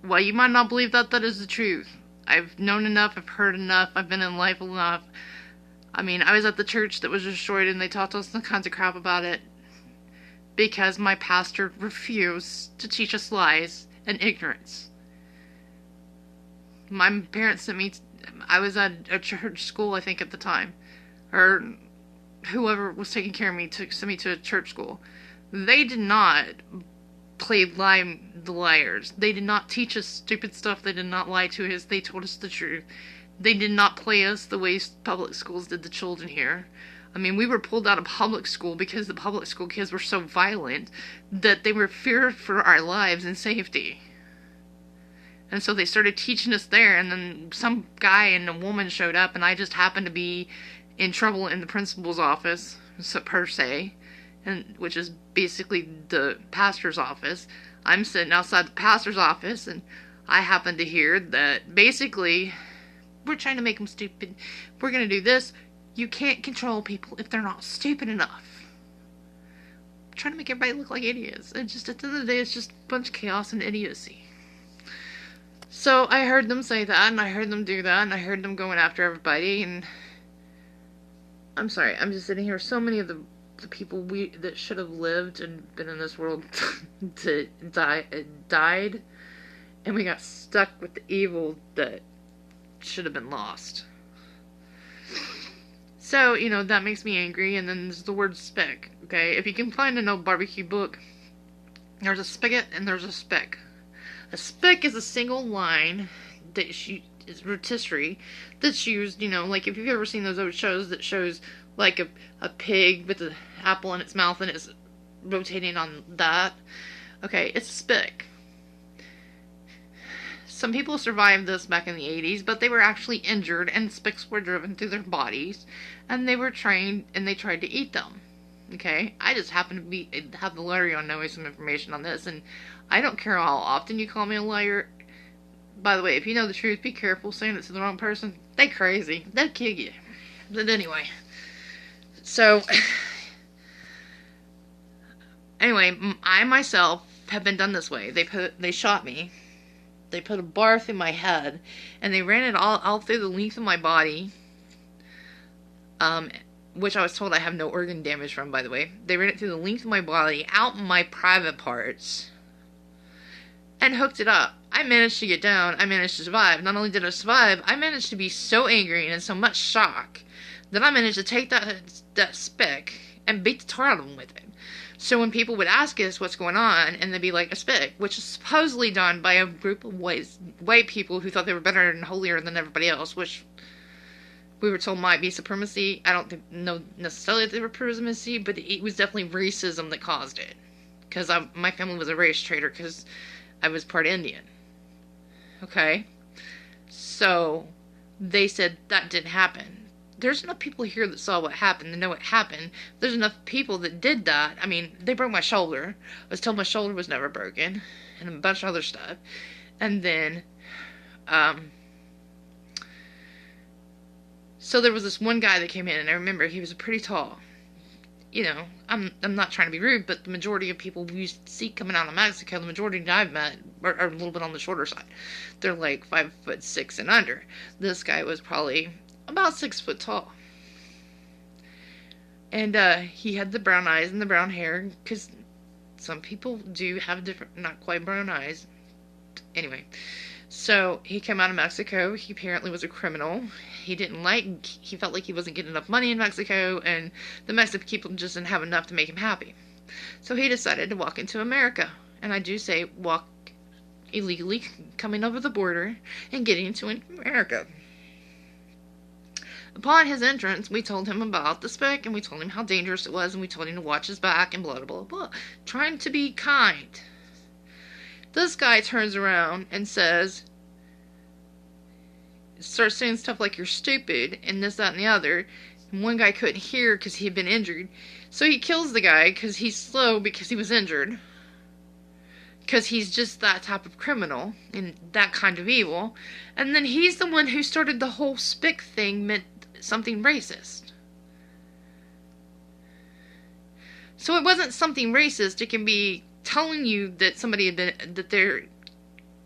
while you might not believe that is the truth, I've known enough, I've heard enough, I've been in life enough. I mean, I was at the church that was destroyed and they taught us all kinds of crap about it because my pastor refused to teach us lies and ignorance. My parents sent me, I was at a church school, I think, at the time, or whoever was taking care of me sent me to a church school. They did not play the liars. They did not teach us stupid stuff. They did not lie to us. They told us the truth. They did not play us the way public schools did the children here. I mean, we were pulled out of public school because the public school kids were so violent that they were feared for our lives and safety. And so they started teaching us there, and then some guy and a woman showed up, and I just happened to be in trouble in the principal's office, per se, and which is basically the pastor's office. I'm sitting outside the pastor's office, and I happen to hear that basically we're trying to make them stupid. We're going to do this. You can't control people if they're not stupid enough. I'm trying to make everybody look like idiots. And just at the end of the day, it's just a bunch of chaos and idiocy. So I heard them say that, and I heard them do that, and I heard them going after everybody, and I'm sorry, I'm just sitting here. So many of the people that should have lived and been in this world died, and we got stuck with the evil that should have been lost. So, you know, that makes me angry, and then there's the word spick, okay? If you can find an old barbecue book, there's a spigot and there's a spick. A spick is a single line that is rotisserie that's used, you know, like if you've ever seen those old shows that shows like a pig with an apple in its mouth and it's rotating on that. Okay, it's a spick. Some people survived this back in the 80s, but they were actually injured and spicks were driven through their bodies and they were trained and they tried to eat them. Okay, I just happen to have the luxury on knowing some information on this, and I don't care how often you call me a liar. By the way, if you know the truth, be careful saying it to the wrong person. They crazy. They'll kill you. But anyway. So, anyway, I myself have been done this way. They shot me. They put a bar through my head, and they ran it all through the length of my body. Which I was told I have no organ damage from, by the way. They ran it through the length of my body, out my private parts, and hooked it up. I managed to get down. I managed to survive. Not only did I survive, I managed to be so angry and in so much shock that I managed to take that spick and beat the tar out of them with it. So when people would ask us what's going on, and they'd be like, a spick, which is supposedly done by a group of white people who thought they were better and holier than everybody else, which we were told might be supremacy. I don't know necessarily that they were supremacy, but it was definitely racism that caused it. Because my family was a race traitor because I was part Indian. Okay? So, they said that didn't happen. There's enough people here that saw what happened to know what happened. There's enough people that did that. I mean, they broke my shoulder. I was told my shoulder was never broken. And a bunch of other stuff. And then, so there was this one guy that came in, and I remember he was pretty tall. You know, I'm not trying to be rude, but the majority of people we used to see coming out of Mexico, the majority that I've met are a little bit on the shorter side. They're like 5'6" and under. This guy was probably about 6 foot tall. And he had the brown eyes and the brown hair, because some people do have different, not quite brown eyes. Anyway, so he came out of Mexico. He apparently was a criminal. He felt like he wasn't getting enough money in Mexico, and the Mexican people just didn't have enough to make him happy. So he decided to walk into America. And I do say walk illegally, coming over the border and getting into America. Upon his entrance, we told him about the spec, and we told him how dangerous it was, and we told him to watch his back, and blah, blah, blah, blah. Trying to be kind. This guy turns around and starts saying stuff like, you're stupid, and this, that, and the other. And one guy couldn't hear because he had been injured. So he kills the guy because he's slow because he was injured. Because he's just that type of criminal and that kind of evil. And then he's the one who started the whole spick thing meant something racist. So it wasn't something racist. It can be telling you that that they're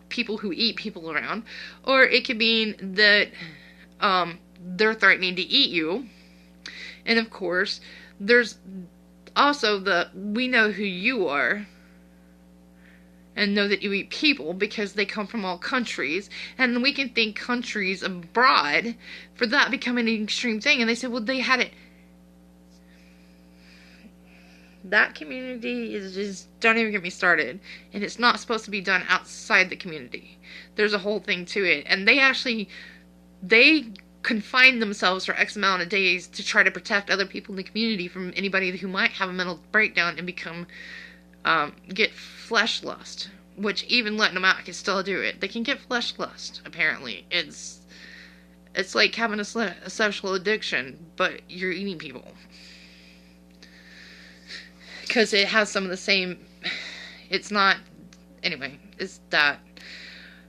people who eat people around, or it could mean that they're threatening to eat you. And of course, there's also we know who you are, and know that you eat people because they come from all countries, and we can think countries abroad for that becoming an extreme thing. And they said, well, they had it. That community is just, don't even get me started. And it's not supposed to be done outside the community. There's a whole thing to it. And they confine themselves for X amount of days to try to protect other people in the community from anybody who might have a mental breakdown and get flesh lust. Which even letting them out can still do it. They can get flesh lust, apparently. It's like having a sexual addiction, but you're eating people. Because it has some of the same, it's not, anyway, it's that.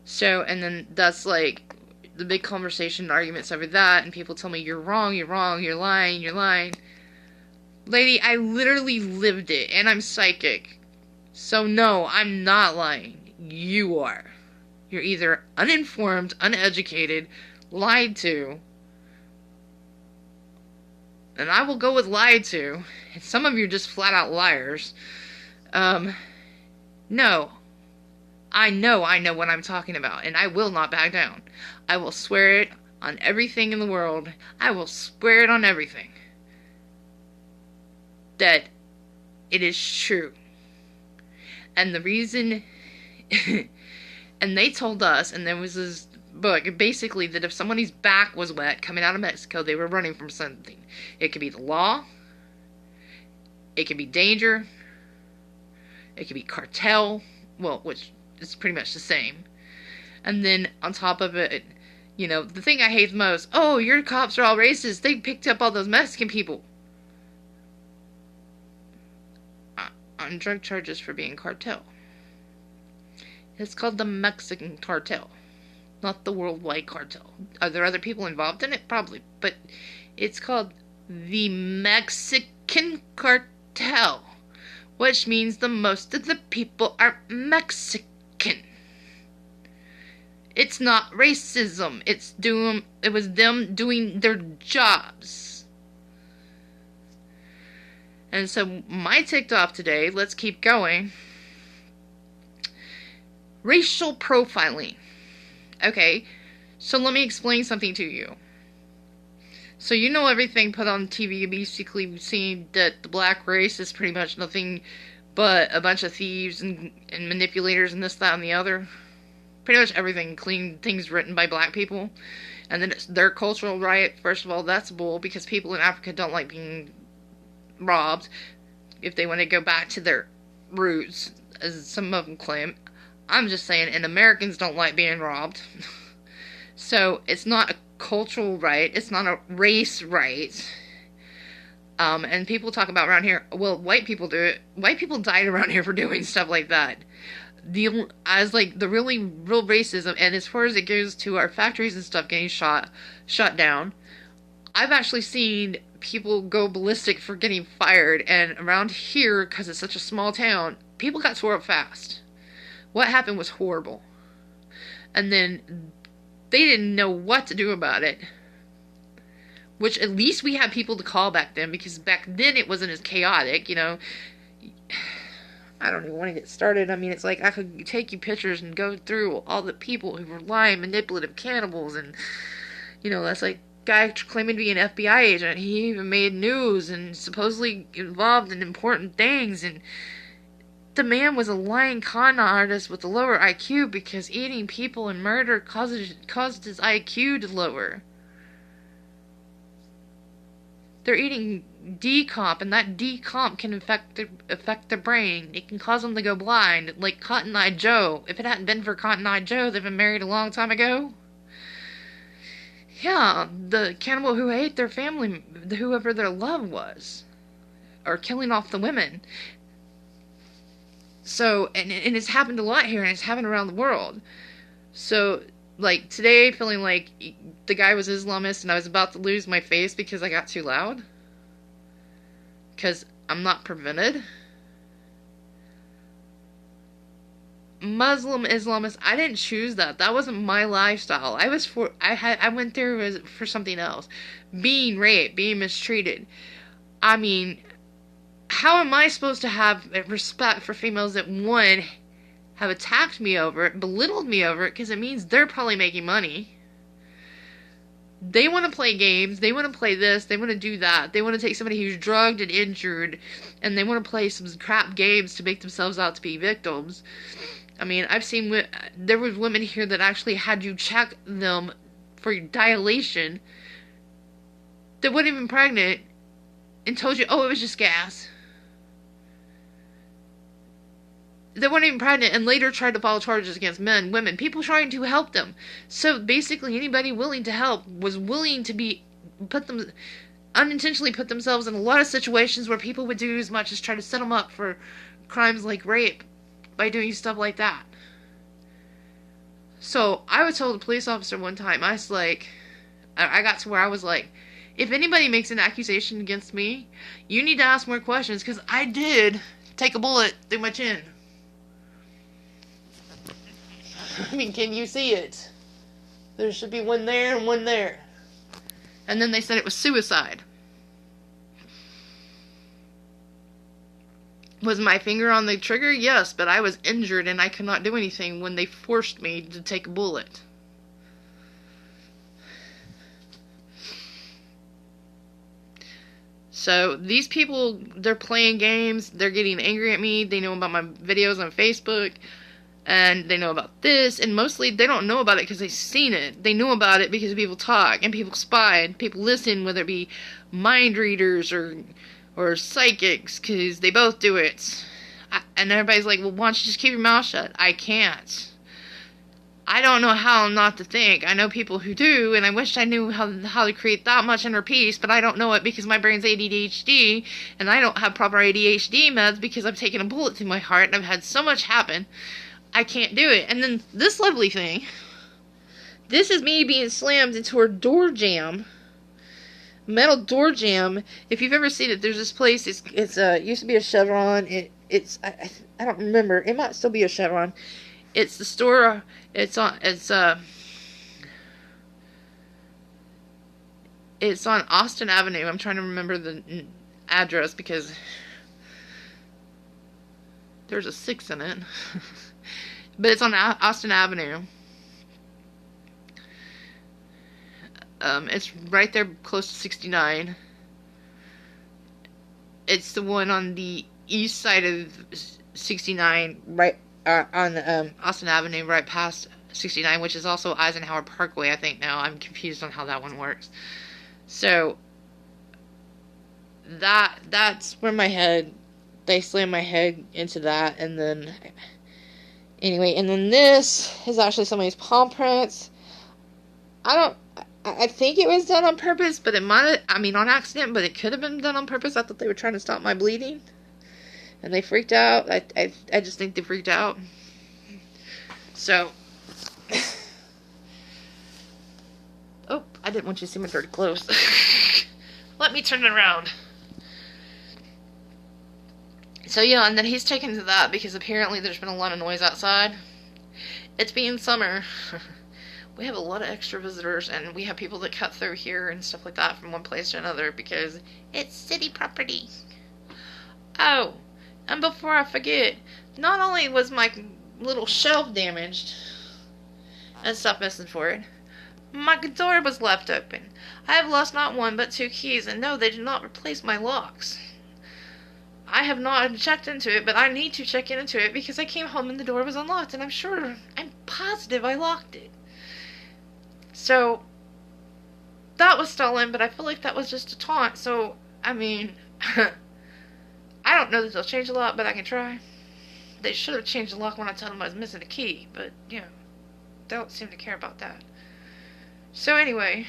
So, and then that's like the big conversation and arguments over that, and people tell me, you're wrong, you're lying. Lady, I literally lived it, and I'm psychic. So no, I'm not lying. You are. You're either uninformed, uneducated, lied to, and I will go with lied to, and some of you are just flat out liars. No. I know what I'm talking about, and I will not back down. I will swear it on everything in the world. I will swear it on everything. That it is true. And the reason, and they told us, and there was this book, basically, that if somebody's back was wet coming out of Mexico, they were running from something. It could be the law, it could be danger, it could be cartel, well, which is pretty much the same. And then on top of it, the thing I hate the most, oh, your cops are all racist, they picked up all those Mexican people on drug charges for being cartel. It's called the Mexican cartel, not the worldwide cartel. Are there other people involved in it? Probably. But it's called the Mexican cartel, which means the most of the people are Mexican. It's not racism. It was them doing their jobs. And so my TikTok today, let's keep going. Racial profiling. Okay, so let me explain something to you. So everything put on TV, you basically seen that the black race is pretty much nothing but a bunch of thieves and manipulators and this, that, and the other. Pretty much everything, including things written by black people. And then it's their cultural right. First of all, that's bull, because people in Africa don't like being robbed if they want to go back to their roots, as some of them claim. I'm just saying, and Americans don't like being robbed. So it's not a cultural right, it's not a race right. And people talk about around here, well, white people do it. White people died around here for doing stuff like that. As like the really real racism, and as far as it goes to our factories and stuff getting shut down, I've actually seen people go ballistic for getting fired, and around here, because it's such a small town, people got tore up fast. What happened was horrible. And then they didn't know what to do about it. Which at least we had people to call back then, because back then it wasn't as chaotic, you know. I don't even want to get started. I mean, it's like I could take you pictures and go through all the people who were lying, manipulative cannibals, and, you know, that's like guy claiming to be an FBI agent. He even made news and supposedly involved in important things, and the man was a lying con artist with a lower IQ because eating people and murder caused his IQ to lower. They're eating decomp, and that decomp can affect their brain. It can cause them to go blind, like Cotton Eye Joe. If it hadn't been for Cotton Eye Joe, they'd been married a long time ago. Yeah, the cannibal who ate their family, whoever their love was, or killing off the women. So, and it's happened a lot here, and it's happened around the world. So, like, today, feeling like the guy was Islamist and I was about to lose my face because I got too loud. Because I'm not prevented. Muslim, Islamist, I didn't choose that. That wasn't my lifestyle. I went there for something else. Being raped, being mistreated. I mean, how am I supposed to have respect for females that, one, have attacked me over it, belittled me over it, because it means they're probably making money. They want to play games, they want to play this, they want to do that, they want to take somebody who's drugged and injured, and they want to play some crap games to make themselves out to be victims. I mean, I've seen, there was women here that actually had you check them for dilation that weren't even pregnant, and told you, oh, it was just gas. They weren't even pregnant, and later tried to file charges against men, women, people trying to help them. So basically, anybody willing to help was willing to unintentionally put themselves in a lot of situations where people would do as much as try to set them up for crimes like rape by doing stuff like that. So I was told a police officer one time, I was like, I got to where I was like, if anybody makes an accusation against me, you need to ask more questions, because I did take a bullet through my chin. I mean, can you see it? There should be one there and one there. And then they said it was suicide. Was my finger on the trigger? Yes, but I was injured and I could not do anything when they forced me to take a bullet. So, these people, they're playing games, they're getting angry at me, they know about my videos on Facebook, and they know about this, and mostly they don't know about it because they've seen it. They know about it because people talk, and people spy, and people listen, whether it be mind readers or psychics, because they both do it. And everybody's like, well, why don't you just keep your mouth shut? I can't. I don't know how not to think. I know people who do, and I wish I knew how to create that much inner peace, but I don't know it because my brain's ADHD, and I don't have proper ADHD meds because I've taken a bullet through my heart, and I've had so much happen. I can't do it. And then this lovely thing, this is me being slammed into a door jamb, metal door jamb. If you've ever seen it, there's this place. It's used to be a Chevron. I don't remember. It might still be a Chevron. It's the store. It's on Austin Avenue. I'm trying to remember the address because there's a 6 in it. But it's on Austin Avenue. It's right there close to 69. It's the one on the east side of 69, right on Austin Avenue, right past 69, which is also Eisenhower Parkway, I think now. I'm confused on how that one works. So, that's where they slammed my head into that, and then... Anyway, and then this is actually somebody's palm prints. I think it was done on purpose, but it might have, on accident, but it could have been done on purpose. I thought they were trying to stop my bleeding. And they freaked out. I just think they freaked out. So. Oh, I didn't want you to see my dirty clothes. Let me turn it around. So yeah, and then he's taken to that because apparently there's been a lot of noise outside. It's being summer. we have a lot of extra visitors, and we have people that cut through here and stuff like that from one place to another because it's city property. Oh, and before I forget, not only was my little shelf damaged and stuff missing for it, my door was left open. I have lost not one but 2 keys, and no, they did not replace my locks. I have not checked into it, but I need to check into it because I came home and the door was unlocked, and I'm positive I locked it. So, that was stolen, but I feel like that was just a taunt, so, I mean, I don't know that they'll change a lot, but I can try. They should have changed the lock when I told them I was missing a key, but, you know, they don't seem to care about that. So anyway,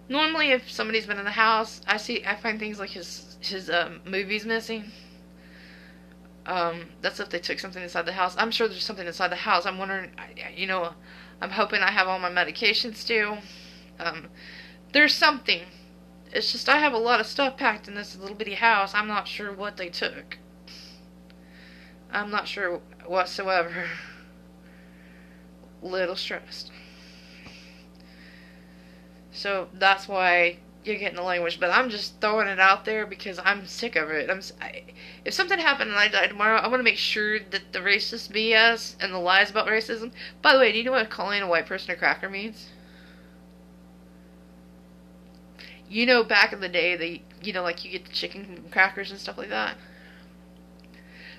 normally if somebody's been in the house, I find things like his movies missing. That's if they took something inside the house. I'm sure there's something inside the house. I'm wondering, I'm hoping I have all my medications still. There's something. It's just I have a lot of stuff packed in this little bitty house. I'm not sure what they took. I'm not sure whatsoever. Little stressed. So that's why you're getting the language, but I'm just throwing it out there because I'm sick of it. If something happened and I died tomorrow, I want to make sure that the racist BS and the lies about racism. By the way, do you know what calling a white person a cracker means? You know, back in the day, like you get the chicken crackers and stuff like that.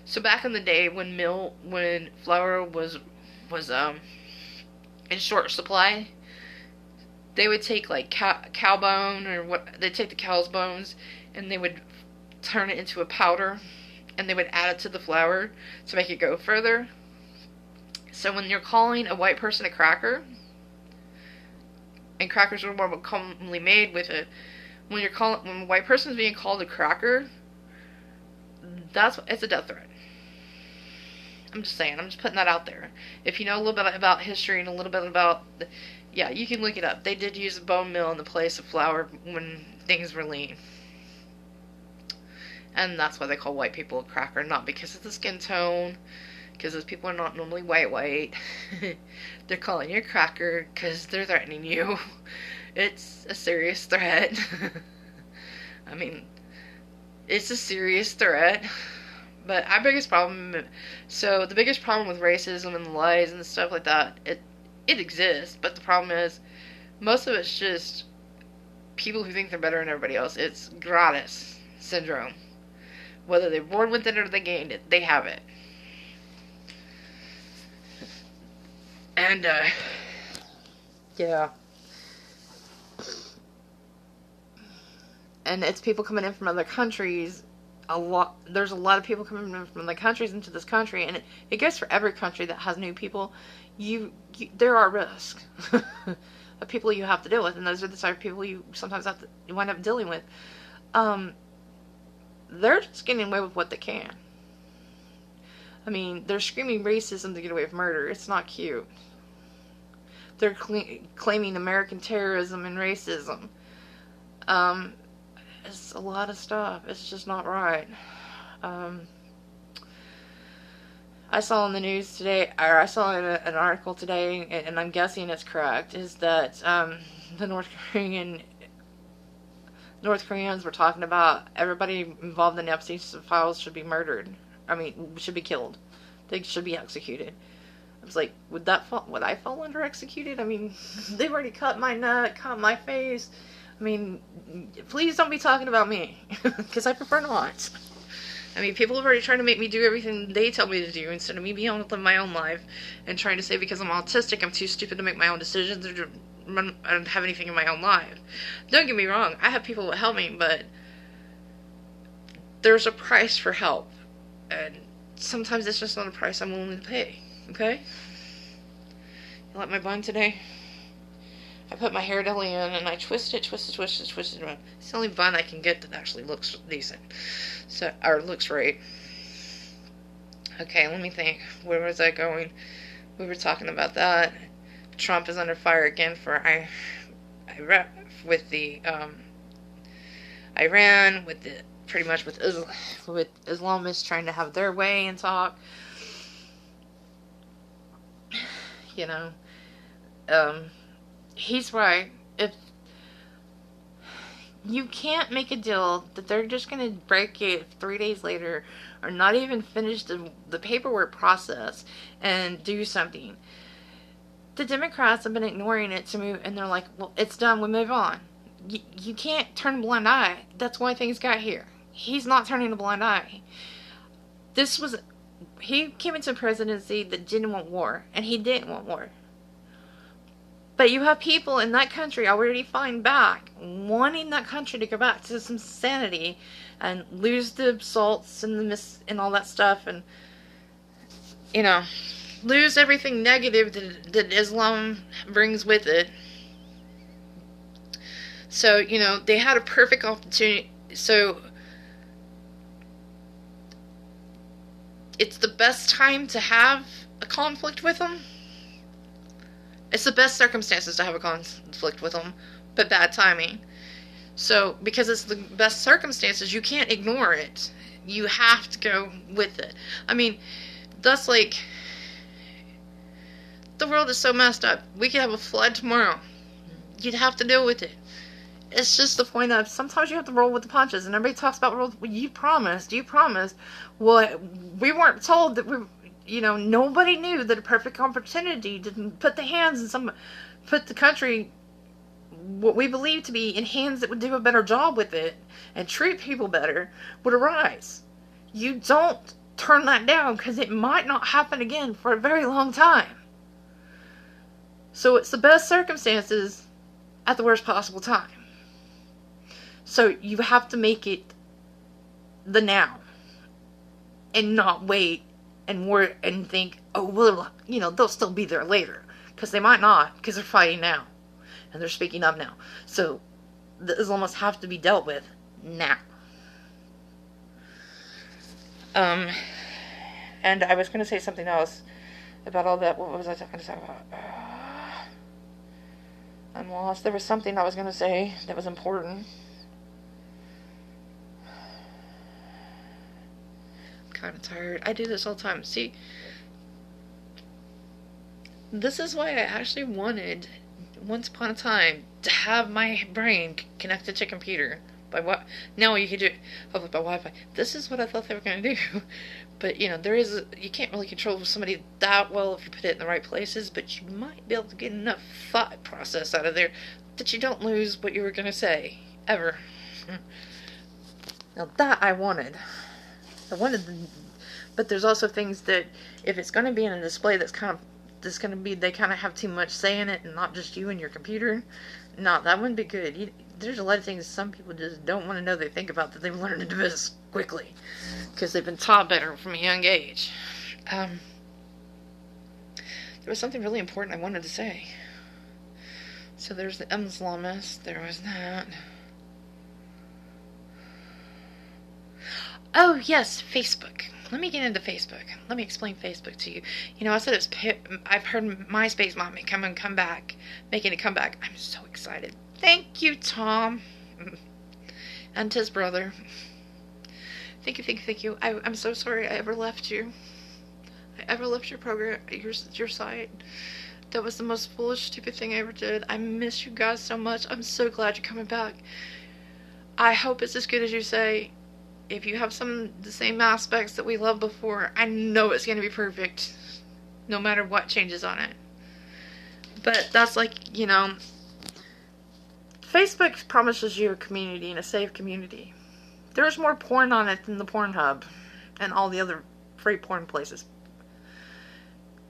So back in the day, when flour was in short supply, they would take like cow bone they'd take the cow's bones and they would turn it into a powder and they would add it to the flour to make it go further. So when you're calling a white person a cracker, and crackers are more commonly made with it, when a white person is being called a cracker, it's a death threat. I'm just saying, I'm just putting that out there. If you know a little bit about history and a little bit about yeah, you can look it up. They did use a bone meal in the place of flour when things were lean. And that's why they call white people a cracker, not because of the skin tone, because those people are not normally white. They're calling you a cracker because they're threatening you. It's a serious threat. I mean, it's a serious threat. But the biggest problem with racism and the lies and stuff like that, it exists, but the problem is, most of it's just people who think they're better than everybody else. It's gratis syndrome. Whether they're born with it or they gained it, they have it. And, yeah. And it's people coming in from other countries. There's a lot of people coming in from other countries into this country, and it goes for every country that has new people. There are risks of people you have to deal with, and those are the type of people you sometimes wind up dealing with. They're just getting away with what they can. I mean, they're screaming racism to get away with murder. It's not cute. They're claiming American terrorism and racism. It's a lot of stuff. It's just not right. I saw in the news today, or I saw in an article today, and I'm guessing it's correct, is that the North Koreans were talking about everybody involved in the Epstein files should be murdered. I mean, should be killed. They should be executed. I was like, would I fall under executed? I mean, they've already cut my neck, cut my face. I mean, please don't be talking about me, because I prefer not. I mean, people have already tried to make me do everything they tell me to do instead of me being able to live my own life and trying to say because I'm autistic, I'm too stupid to make my own decisions or to I don't have anything in my own life. Don't get me wrong, I have people that help me, but there's a price for help, and sometimes it's just not a price I'm willing to pay, okay? You like my bun today? I put my hair deli in and I twist it around. It's the only bun I can get that actually looks decent. Or looks right. Okay, let me think. Where was I going? We were talking about that. Trump is under fire again for Iran with Islamists trying to have their way and talk. You know, um, he's right. If you can't make a deal that they're just going to break it 3 days later or not even finish the paperwork process and do something. The Democrats have been ignoring it to move, and they're like, well, it's done, we move on. You can't turn a blind eye. That's why things got here. He's not turning a blind eye. He came into presidency that didn't want war, and he didn't want war. But you have people in that country already fighting back, wanting that country to go back to some sanity and lose the assaults and and all that stuff, and lose everything negative that Islam brings with it. So, they had a perfect opportunity. So it's the best time to have a conflict with them. It's the best circumstances to have a conflict with them, but bad timing. So, because it's the best circumstances, you can't ignore it. You have to go with it. I mean, that's like, the world is so messed up. We could have a flood tomorrow. You'd have to deal with it. It's just the point of, sometimes you have to roll with the punches, and everybody talks about, well, you promised. Well, we weren't told that nobody knew that a perfect opportunity to put the country, what we believe to be, in hands that would do a better job with it and treat people better, would arise. You don't turn that down, because it might not happen again for a very long time. So it's the best circumstances at the worst possible time. So you have to make it the now, and not wait and think, oh, well, they'll still be there later. Because they might not, because they're fighting now. And they're speaking up now. So, the Islamists have to be dealt with now. And I was going to say something else about all that. What was I going to talk about? I'm lost. There was something I was going to say that was important. Kind of tired. I do this all the time. See, this is why I actually wanted, once upon a time, to have my brain connected to a computer. By what? Now you can do it hopefully by Wi-Fi. This is what I thought they were going to do. But, you can't really control somebody that well if you put it in the right places, but you might be able to get enough thought process out of there that you don't lose what you were going to say. Ever. Now that I wanted. But there's also things that, if it's going to be in a display they kind of have too much say in it, and not just you and your computer, no, that wouldn't be good. There's a lot of things some people just don't want to know they think about, that they've learned to do this quickly, because they've been taught better from a young age. There was something really important I wanted to say. So there's the Islamists, there was that. Oh, yes, Facebook. Let me get into Facebook. Let me explain Facebook to you. I said I've heard MySpace might making a comeback. I'm so excited. Thank you, Tom. And his brother. Thank you. I'm so sorry I ever left you. I ever left your program, your site. That was the most foolish, stupid thing I ever did. I miss you guys so much. I'm so glad you're coming back. I hope it's as good as you say. If you have some of the same aspects that we loved before, I know it's going to be perfect. No matter what changes on it. But that's like, Facebook promises you a community, and a safe community. There's more porn on it than the Pornhub and all the other free porn places.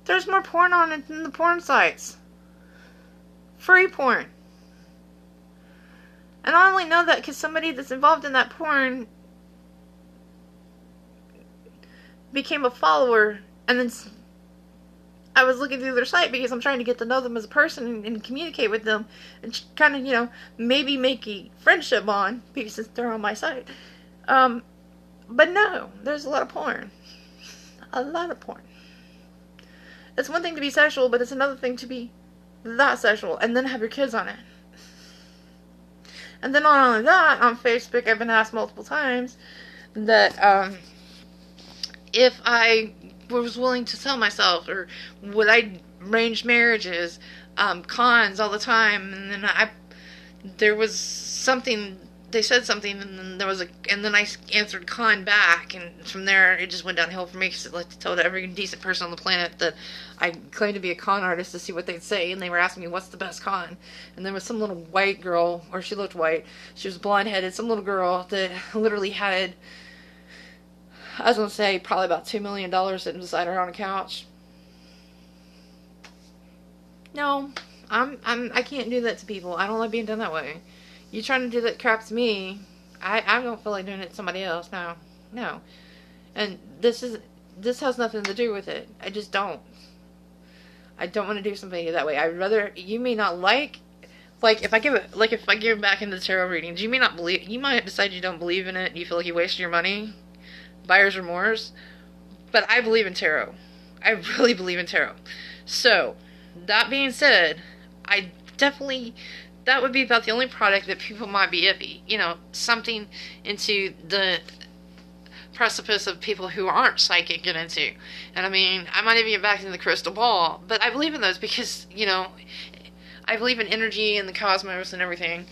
There's more porn on it than the porn sites. Free porn. And I only know that because somebody that's involved in that porn became a follower, and then I was looking through their site because I'm trying to get to know them as a person and communicate with them and kind of, maybe make a friendship bond because they're on my site. But no, there's a lot of porn. A lot of porn. It's one thing to be sexual, but it's another thing to be that sexual and then have your kids on it. And then not only that, on Facebook, I've been asked multiple times that, if I was willing to sell myself, or would I arrange marriages, cons all the time, and then there was something, they said something, and then I answered con back, and from there it just went downhill for me, because I told every decent person on the planet that I claimed to be a con artist to see what they'd say, and they were asking me what's the best con, and there was some little white girl, or she looked white, she was blonde-headed, some little girl that literally had, I was going to say, probably about $2 million sitting beside her on a couch. No, I can't do that to people. I don't like being done that way. You trying to do that crap to me, I don't feel like doing it to somebody else. No. And this has nothing to do with it. I just don't. I don't want to do somebody that way. I'd rather, you may not if I give back into the tarot readings, you might decide you don't believe in it, and you feel like you wasted your money, buyer's remorse, but I believe in tarot. I really believe in tarot. So, that being said, that would be about the only product that people might be iffy. Something into the precipice of people who aren't psychic get into. And I mean, I might even get back into the crystal ball, but I believe in those because, I believe in energy and the cosmos and everything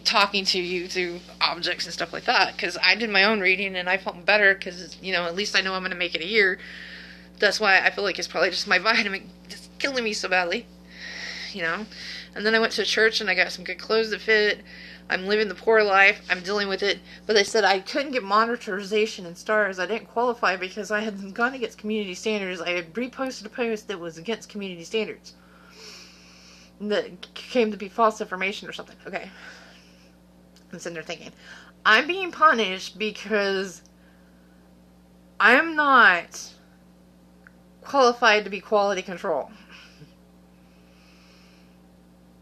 talking to you through objects and stuff like that, because I did my own reading and I felt better because, at least I know I'm going to make it a year. That's why I feel like it's probably just my vitamin just killing me so badly, And then I went to church and I got some good clothes that fit. I'm living the poor life. I'm dealing with it. But they said I couldn't get monetization in stars. I didn't qualify because I had gone against community standards. I had reposted a post that was against community standards. That came to be false information or something. Okay. I'm sitting there thinking, I'm being punished because I'm not qualified to be quality control.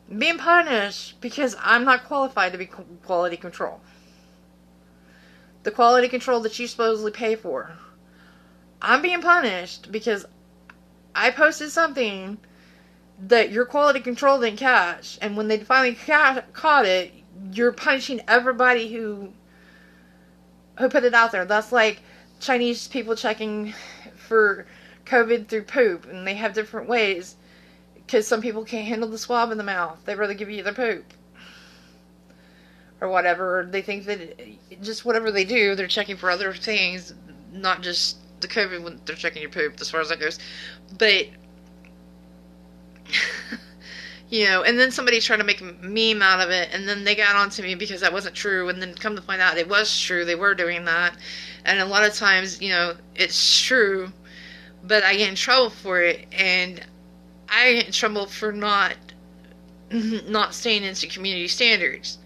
I'm being punished because I'm not qualified to be quality control. The quality control that you supposedly pay for. I'm being punished because I posted something that your quality control didn't catch, and when they finally caught it, you're punishing everybody who put it out there. That's like Chinese people checking for COVID through poop, and they have different ways because some people can't handle the swab in the mouth. They'd rather give you their poop or whatever. They think that just whatever they do, they're checking for other things, not just the COVID when they're checking your poop, as far as that goes. But and then somebody tried to make a meme out of it, and then they got onto me because that wasn't true, and then come to find out it was true. They were doing that, and a lot of times, it's true, but I get in trouble for it, and I get in trouble for not staying into community standards.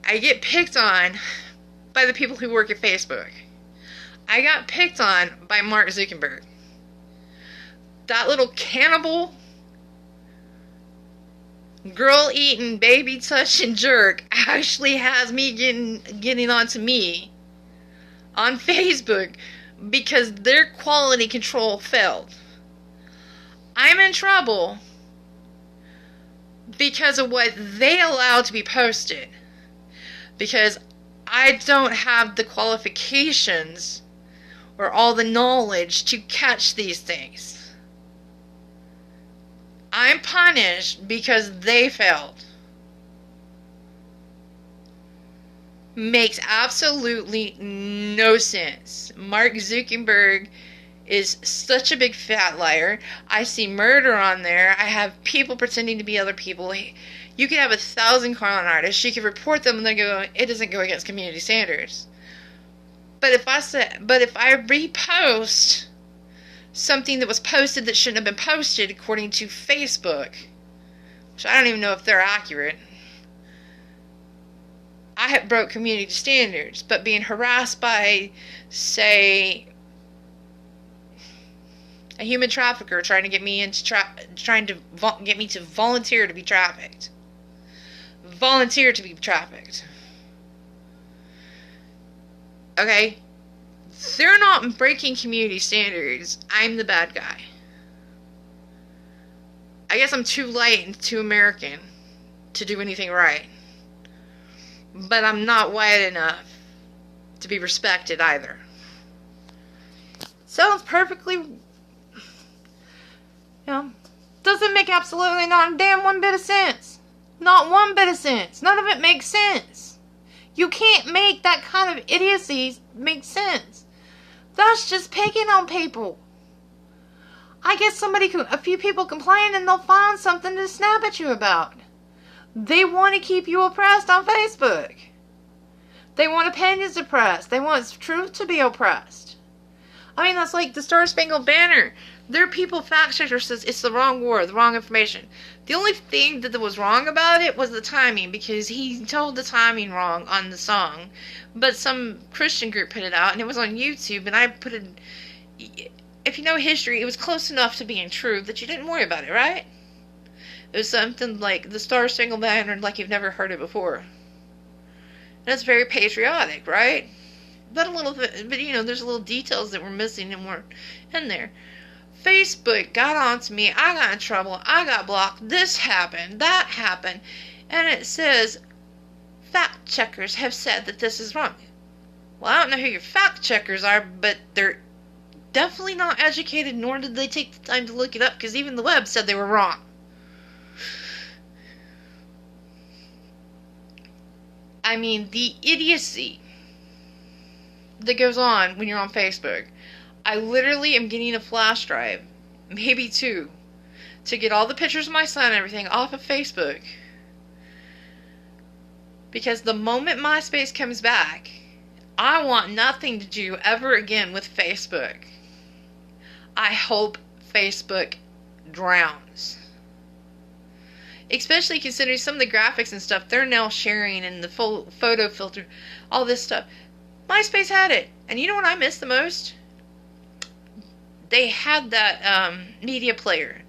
I get picked on by the people who work at Facebook. I got picked on by Mark Zuckerberg. That little cannibal, girl-eating, baby-touching jerk actually has me getting onto me on Facebook because their quality control failed. I'm in trouble because of what they allowed to be posted. Because I don't have the qualifications or all the knowledge to catch these things. I'm punished because they failed. Makes absolutely no sense. Mark Zuckerberg is such a big fat liar. I see murder on there. I have people pretending to be other people. You could have 1,000 con artists. You could report them and they go, it doesn't go against community standards. But if I repost something that was posted that shouldn't have been posted according to Facebook, which I don't even know if they're accurate, I have broke community standards. But being harassed by, say, a human trafficker trying to get me get me to volunteer to be trafficked. Volunteer to be trafficked. Okay? They're not breaking community standards. I'm the bad guy. I guess I'm too light and too American to do anything right. But I'm not white enough to be respected either. Sounds perfectly... know, doesn't make absolutely not a damn one bit of sense. Not one bit of sense. None of it makes sense. You can't make that kind of idiocy make sense. That's just picking on people. I guess a few people complain and they'll find something to snap at you about. They want to keep you oppressed on Facebook. They want opinions oppressed. They want truth to be oppressed. I mean, that's like the Star Spangled Banner. There are people, fact checkers says it's the wrong war, the wrong information. The only thing that was wrong about it was the timing, because he told the timing wrong on the song. But some Christian group put it out, and it was on YouTube, and I put it... If you know history, it was close enough to being true that you didn't worry about it, right? It was something like the Star Spangled Banner, like you've never heard it before. And it's very patriotic, right? But there's little details that were missing and weren't in there. Facebook got on to me. I got in trouble. I got blocked. This happened. That happened. And it says, fact checkers have said that this is wrong. Well, I don't know who your fact checkers are, but they're definitely not educated, nor did they take the time to look it up, because even the web said they were wrong. I mean, the idiocy that goes on when you're on Facebook. I literally am getting a flash drive, maybe 2, to get all the pictures of my son and everything off of Facebook. Because the moment MySpace comes back, I want nothing to do ever again with Facebook. I hope Facebook drowns. Especially considering some of the graphics and stuff they're now sharing, and the full photo filter, all this stuff. MySpace had it. And you know what I miss the most? They had that media player.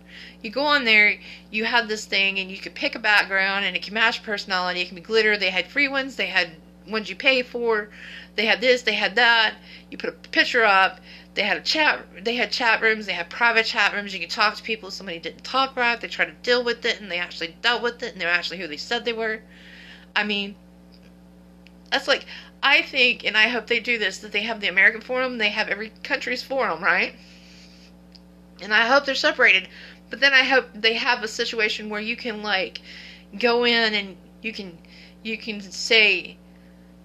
You go on there, you have this thing, and you could pick a background, and it can match personality. It can be glitter. They had free ones. They had ones you pay for. They had this. They had that. You put a picture up. They had chat rooms. They had private chat rooms. You could talk to people. If somebody didn't talk right, they tried to deal with it, and they actually dealt with it, and they're actually who they said they were. I mean, that's like, I think, and I hope they do this, that they have the American forum, they have every country's forum, right? And I hope they're separated. But then I hope they have a situation where you can, like, go in and you can say,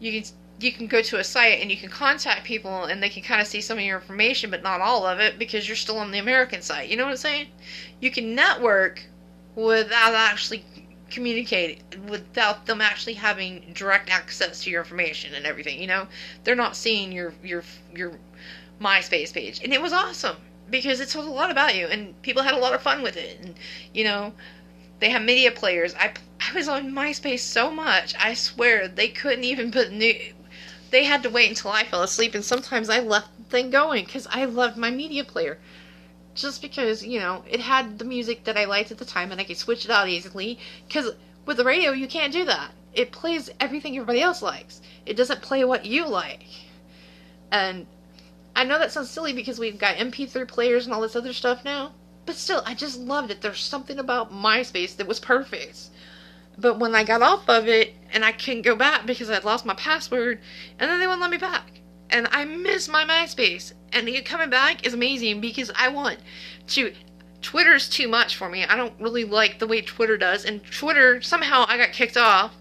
you can go to a site and you can contact people and they can kind of see some of your information, but not all of it, because you're still on the American site. You know what I'm saying? You can network without actually communicating, without them actually having direct access to your information and everything. You know, they're not seeing your MySpace page, and it was awesome because it told a lot about you, and people had a lot of fun with it. And you know, they have media players. I was on MySpace so much, I swear they couldn't even put new. They had to wait until I fell asleep, and sometimes I left the thing going because I loved my media player. Just because, you know, it had the music that I liked at the time and I could switch it out easily. Because with the radio, you can't do that. It plays everything everybody else likes. It doesn't play what you like. And I know that sounds silly because we've got MP3 players and all this other stuff now. But still, I just loved it. There's something about MySpace that was perfect. But when I got off of it, and I couldn't go back because I'd lost my password, and then they wouldn't let me back. And I miss my MySpace. And it coming back is amazing because I want to... Twitter's too much for me. I don't really like the way Twitter does. And Twitter, somehow I got kicked off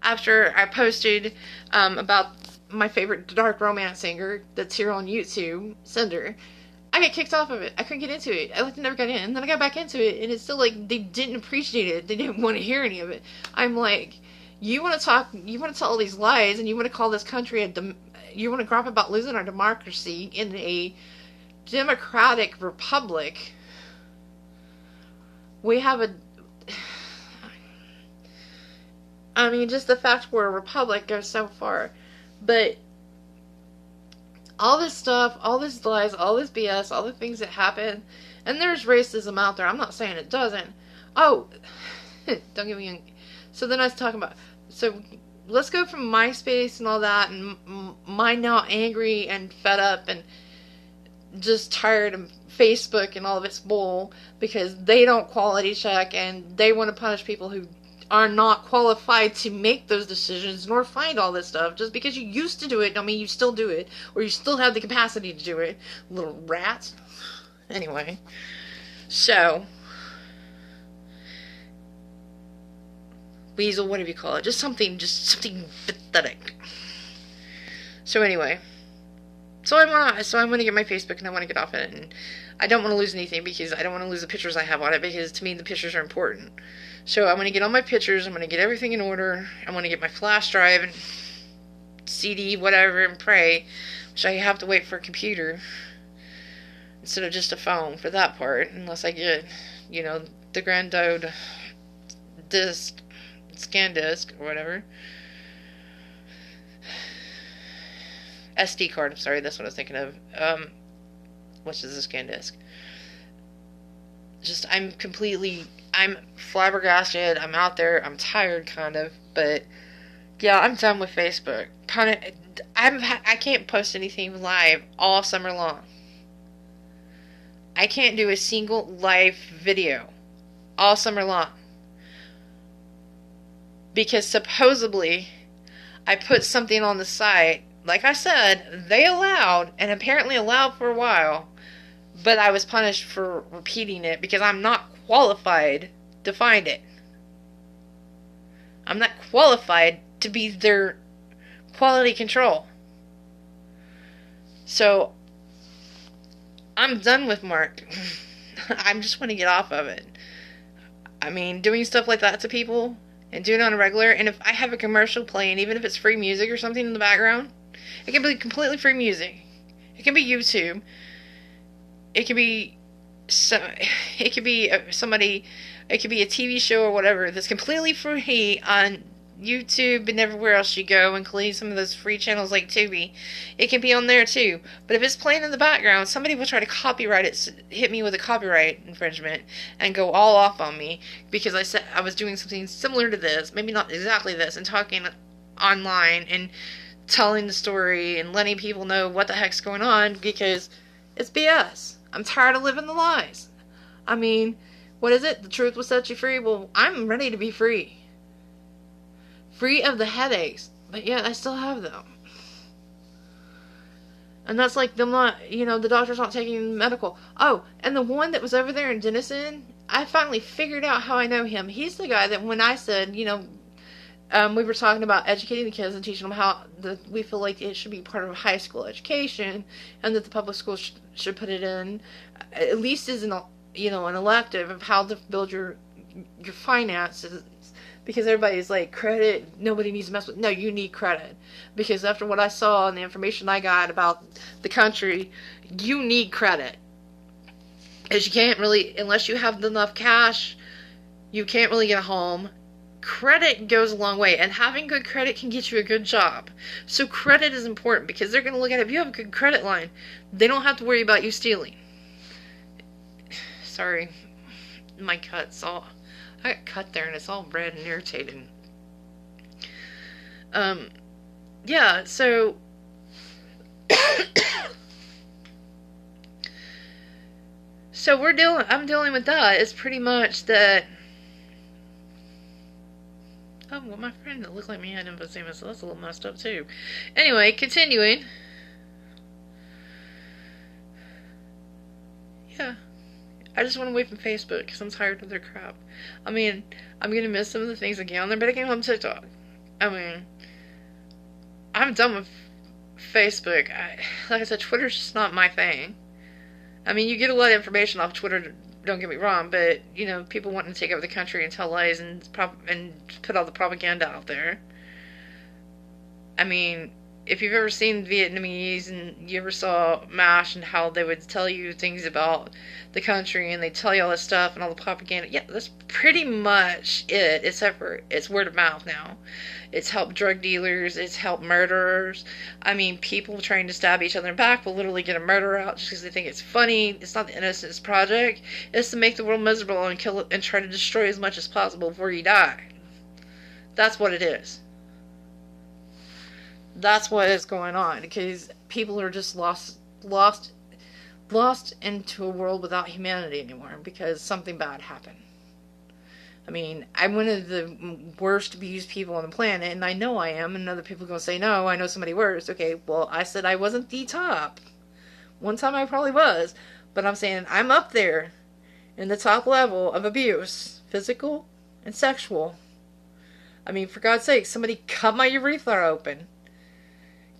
after I posted about my favorite dark romance singer that's here on YouTube, Cinder. I got kicked off of it. I couldn't get into it. I never got in. And then I got back into it, and it's still like they didn't appreciate it. They didn't want to hear any of it. I'm like, you want to tell all these lies, and you want to call this country you want to grab about losing our democracy in a democratic republic. We have I mean, just the fact we're a republic goes so far. But all this stuff, all this lies, all this BS, all the things that happen, and there's racism out there. I'm not saying it doesn't. Oh, don't get me... So then I was talking about... So let's go from MySpace and all that, and my now angry and fed up and just tired of Facebook and all of its bull because they don't quality check and they want to punish people who are not qualified to make those decisions nor find all this stuff. Just because you used to do it don't mean you still do it, or you still have the capacity to do it. Little rats. Anyway. So, weasel, whatever you call it, just something pathetic. So anyway, so I'm gonna get my Facebook and I want to get off it, and I don't want to lose anything because I don't want to lose the pictures I have on it, because to me the pictures are important. So I'm gonna get all my pictures. I'm gonna get everything in order. I'm gonna get my flash drive and CD, whatever, and pray. Which I have to wait for a computer instead of just a phone for that part, unless I get, the granddode disc, scan disc, or whatever. SD card, I'm sorry, that's what I was thinking of. Which is a scan disc. I'm flabbergasted. I'm out there. I'm tired, kind of. But, yeah, I'm done with Facebook. I can't post anything live all summer long. I can't do a single live video all summer long. Because supposedly, I put something on the site. Like I said, they allowed, and apparently allowed for a while, but I was punished for repeating it because I'm not qualified to find it. I'm not qualified to be their quality control. So, I'm done with Mark. I just want to get off of it. I mean, doing stuff like that to people and doing it on a regular, and if I have a commercial playing, even if it's free music or something in the background, it can be completely free music. It can be YouTube. It could be it could be somebody. It could be a TV show or whatever that's completely free on YouTube and everywhere else you go, including some of those free channels like Tubi. It can be on there too. But if it's playing in the background, somebody will try to copyright it, hit me with a copyright infringement, and go all off on me because I said I was doing something similar to this, maybe not exactly this, and talking online and telling the story and letting people know what the heck's going on, because it's BS. I'm tired of living the lies. I mean, what is it? The truth will set you free. Well, I'm ready to be free. Free of the headaches. But yet, I still have them. And that's like them not, the doctor's not taking medical. Oh, and the one that was over there in Denison, I finally figured out how I know him. He's the guy that when I said, we were talking about educating the kids and teaching them how we feel like it should be part of high school education, and that the public schools should put it in, at least as an elective of how to build your finances, because everybody's like, credit, nobody needs to mess with. No, you need credit, because after what I saw and the information I got about the country, you need credit, because you can't really, unless you have enough cash, you can't really get a home. Credit goes a long way, and having good credit can get you a good job. So credit is important, because they're going to look at it. If you have a good credit line, they don't have to worry about you stealing. Sorry, my cut's all, I got cut there and it's all red and irritating. Yeah, so I'm dealing with that. It's pretty much that. Oh, well, my friend that looked like me had emphysema, so that's a little messed up too. Anyway, continuing. Yeah. I just want to away from Facebook because I'm tired of their crap. I mean, I'm going to miss some of the things I get on there, but I get on TikTok. I mean, I'm done with Facebook. Like I said, Twitter's just not my thing. I mean, you get a lot of information off Twitter, don't get me wrong, but, people wanting to take over the country and tell lies and put all the propaganda out there. I mean, if you've ever seen Vietnamese and you ever saw MASH and how they would tell you things about the country and they tell you all this stuff and all the propaganda, yeah, that's pretty much it, except for it's word of mouth now. It's helped drug dealers, it's helped murderers. I mean, people trying to stab each other in the back will literally get a murderer out just because they think it's funny. It's not the Innocence Project. It's to make the world miserable and kill it and try to destroy as much as possible before you die. That's what it is. That's what is going on, because people are just lost into a world without humanity anymore because something bad happened. I mean, I'm one of the worst abused people on the planet, and I know I am, and other people are going to say, no, I know somebody worse. Okay, well, I said I wasn't the top. One time I probably was, but I'm saying I'm up there in the top level of abuse, physical and sexual. I mean, for God's sake, somebody cut my urethra open.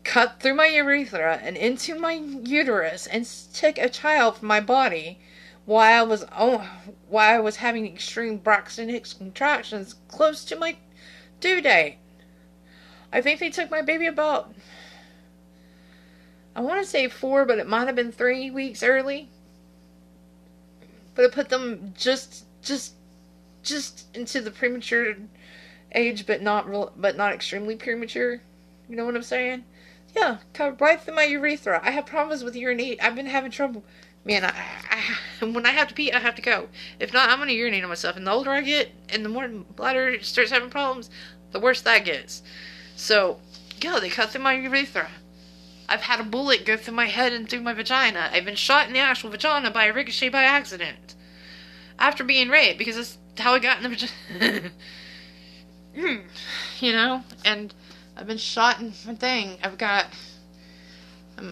Cut through my urethra and into my uterus and took a child from my body while I was having extreme Braxton Hicks contractions close to my due date. I think they took my baby about, I want to say 4, but it might have been 3 weeks early. But it put them just into the premature age, but not extremely premature. You know what I'm saying? Yeah, cut right through my urethra. I have problems with urinate. I've been having trouble. Man, when I have to pee, I have to go. If not, I'm going to urinate on myself. And the older I get, and the more bladder starts having problems, the worse that gets. So, yeah, they cut through my urethra. I've had a bullet go through my head and through my vagina. I've been shot in the actual vagina by a ricochet by accident. After being raped, because that's how I got in the vagina. You know? And I've been shot in my thing.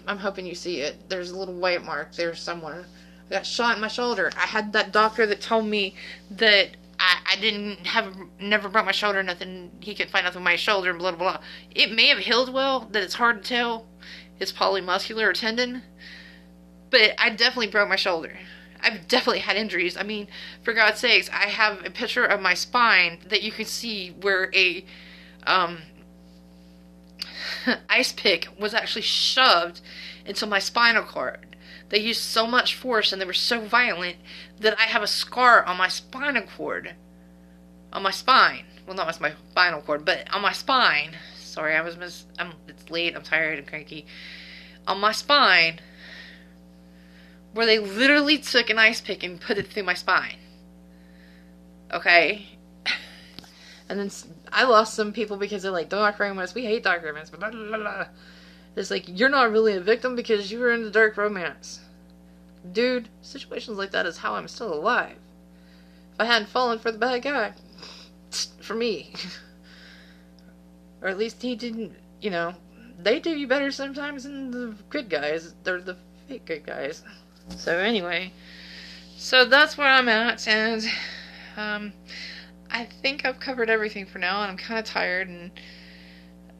I'm hoping you see it. There's a little white mark there somewhere. I got shot in my shoulder. I had that doctor that told me that I never broke my shoulder, nothing, he could find nothing with my shoulder, and blah, blah, blah. It may have healed well, that it's hard to tell. It's polymuscular or tendon. But I definitely broke my shoulder. I've definitely had injuries. I mean, for God's sakes, I have a picture of my spine that you can see where a ice pick was actually shoved into my spinal cord. They used so much force and they were so violent that I have a scar on my spinal cord. On my spine. Well, not my spinal cord, but on my spine. Sorry, it's late, I'm tired, I'm cranky. On my spine, where they literally took an ice pick and put it through my spine. Okay? And then I lost some people because they're like, dark romance, we hate dark romance, blah, blah, blah, blah. It's like, you're not really a victim because you were in the dark romance. Dude, situations like that is how I'm still alive. If I hadn't fallen for the bad guy, for me. Or at least he didn't, you know, they do you better sometimes than the good guys. They're the fake good guys. So anyway, so that's where I'm at, and I think I've covered everything for now, and I'm kind of tired, and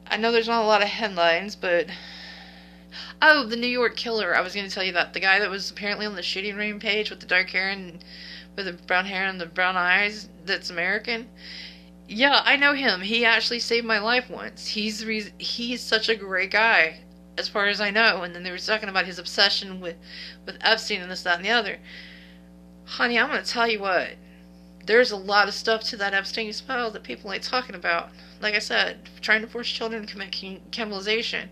I know there's not a lot of headlines, but oh, the New York killer, I was going to tell you that, the guy that was apparently on the shooting range page with the dark hair and with the brown hair and the brown eyes, that's American. Yeah, I know him. He actually saved my life once. He's such a great guy, as far as I know. And then they were talking about his obsession with Epstein and this, that, and the other. Honey, I'm going to tell you what. There's a lot of stuff to that Epstein file that people ain't talking about. Like I said, trying to force children to commit cannibalization,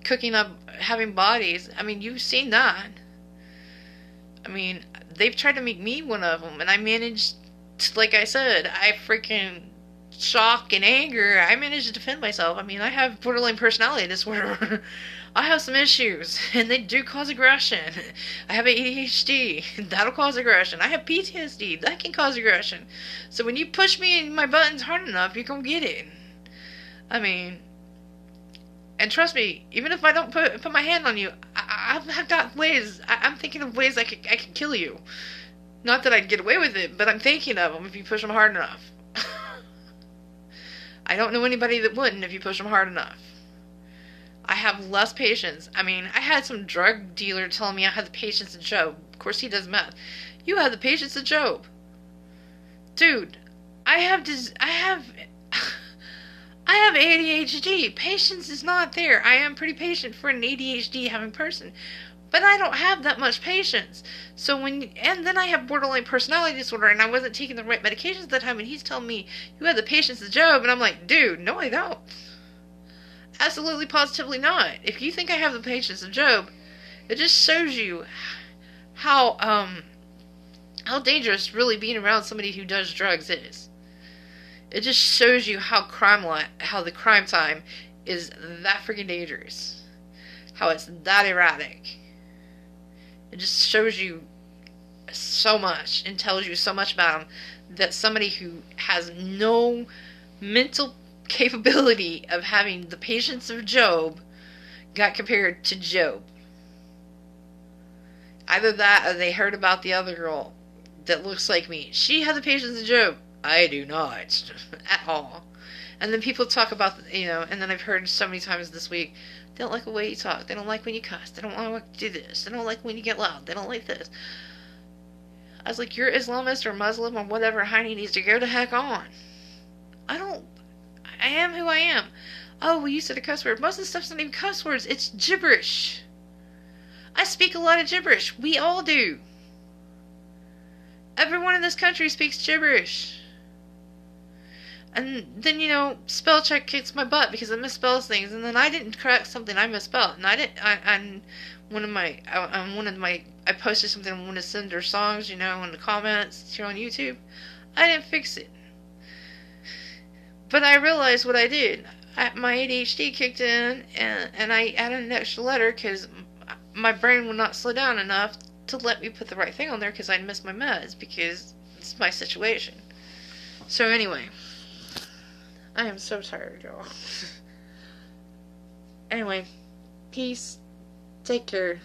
cooking up, having bodies. I mean, you've seen that. I mean, they've tried to make me one of them, and I managed to, like I said, I freaking shock and anger, I managed to defend myself. I mean, I have borderline personality disorder. I have some issues, and they do cause aggression. I have ADHD, that'll cause aggression. I have PTSD, that can cause aggression. So when you push me in my buttons hard enough, you're gonna get it. I mean, and trust me, even if I don't put my hand on you, I've got ways. I'm thinking of ways I could kill you. Not that I'd get away with it, but I'm thinking of them if you push them hard enough. I don't know anybody that wouldn't if you push them hard enough. I have less patience. I mean, I had some drug dealer telling me I had the patience of Job. Of course, he does meth. You have the patience of Job. Dude, I have ADHD. Patience is not there. I am pretty patient for an ADHD having person. But I don't have that much patience. So and then I have borderline personality disorder, and I wasn't taking the right medications at the time, and he's telling me, you have the patience of Job, and I'm like, dude, no I don't. Absolutely, positively not. If you think I have the patience of Job, it just shows you how dangerous really being around somebody who does drugs is. It just shows you how the crime time is that freaking dangerous. How it's that erratic. It just shows you so much and tells you so much about him that somebody who has no mental capability of having the patience of Job got compared to Job. Either that or they heard about the other girl that looks like me. She had the patience of Job. I do not. At all. And then people talk about, and then I've heard so many times this week, they don't like the way you talk. They don't like when you cuss. They don't like to do this. They don't like when you get loud. They don't like this. I was like, you're Islamist or Muslim or whatever. Heine needs to go to heck on. I am who I am. Oh, well, you said a cuss word. Most of the stuff's not even cuss words. It's gibberish. I speak a lot of gibberish. We all do. Everyone in this country speaks gibberish. And then, spell check kicks my butt because it misspells things. And then I didn't correct something I misspelled. And I posted something I wanted to send her songs, in the comments here on YouTube. I didn't fix it. But I realized what I did. My ADHD kicked in, and I added an extra letter because my brain would not slow down enough to let me put the right thing on there because I'd missed my meds because it's my situation. So anyway, I am so tired, y'all. Anyway, peace. Take care.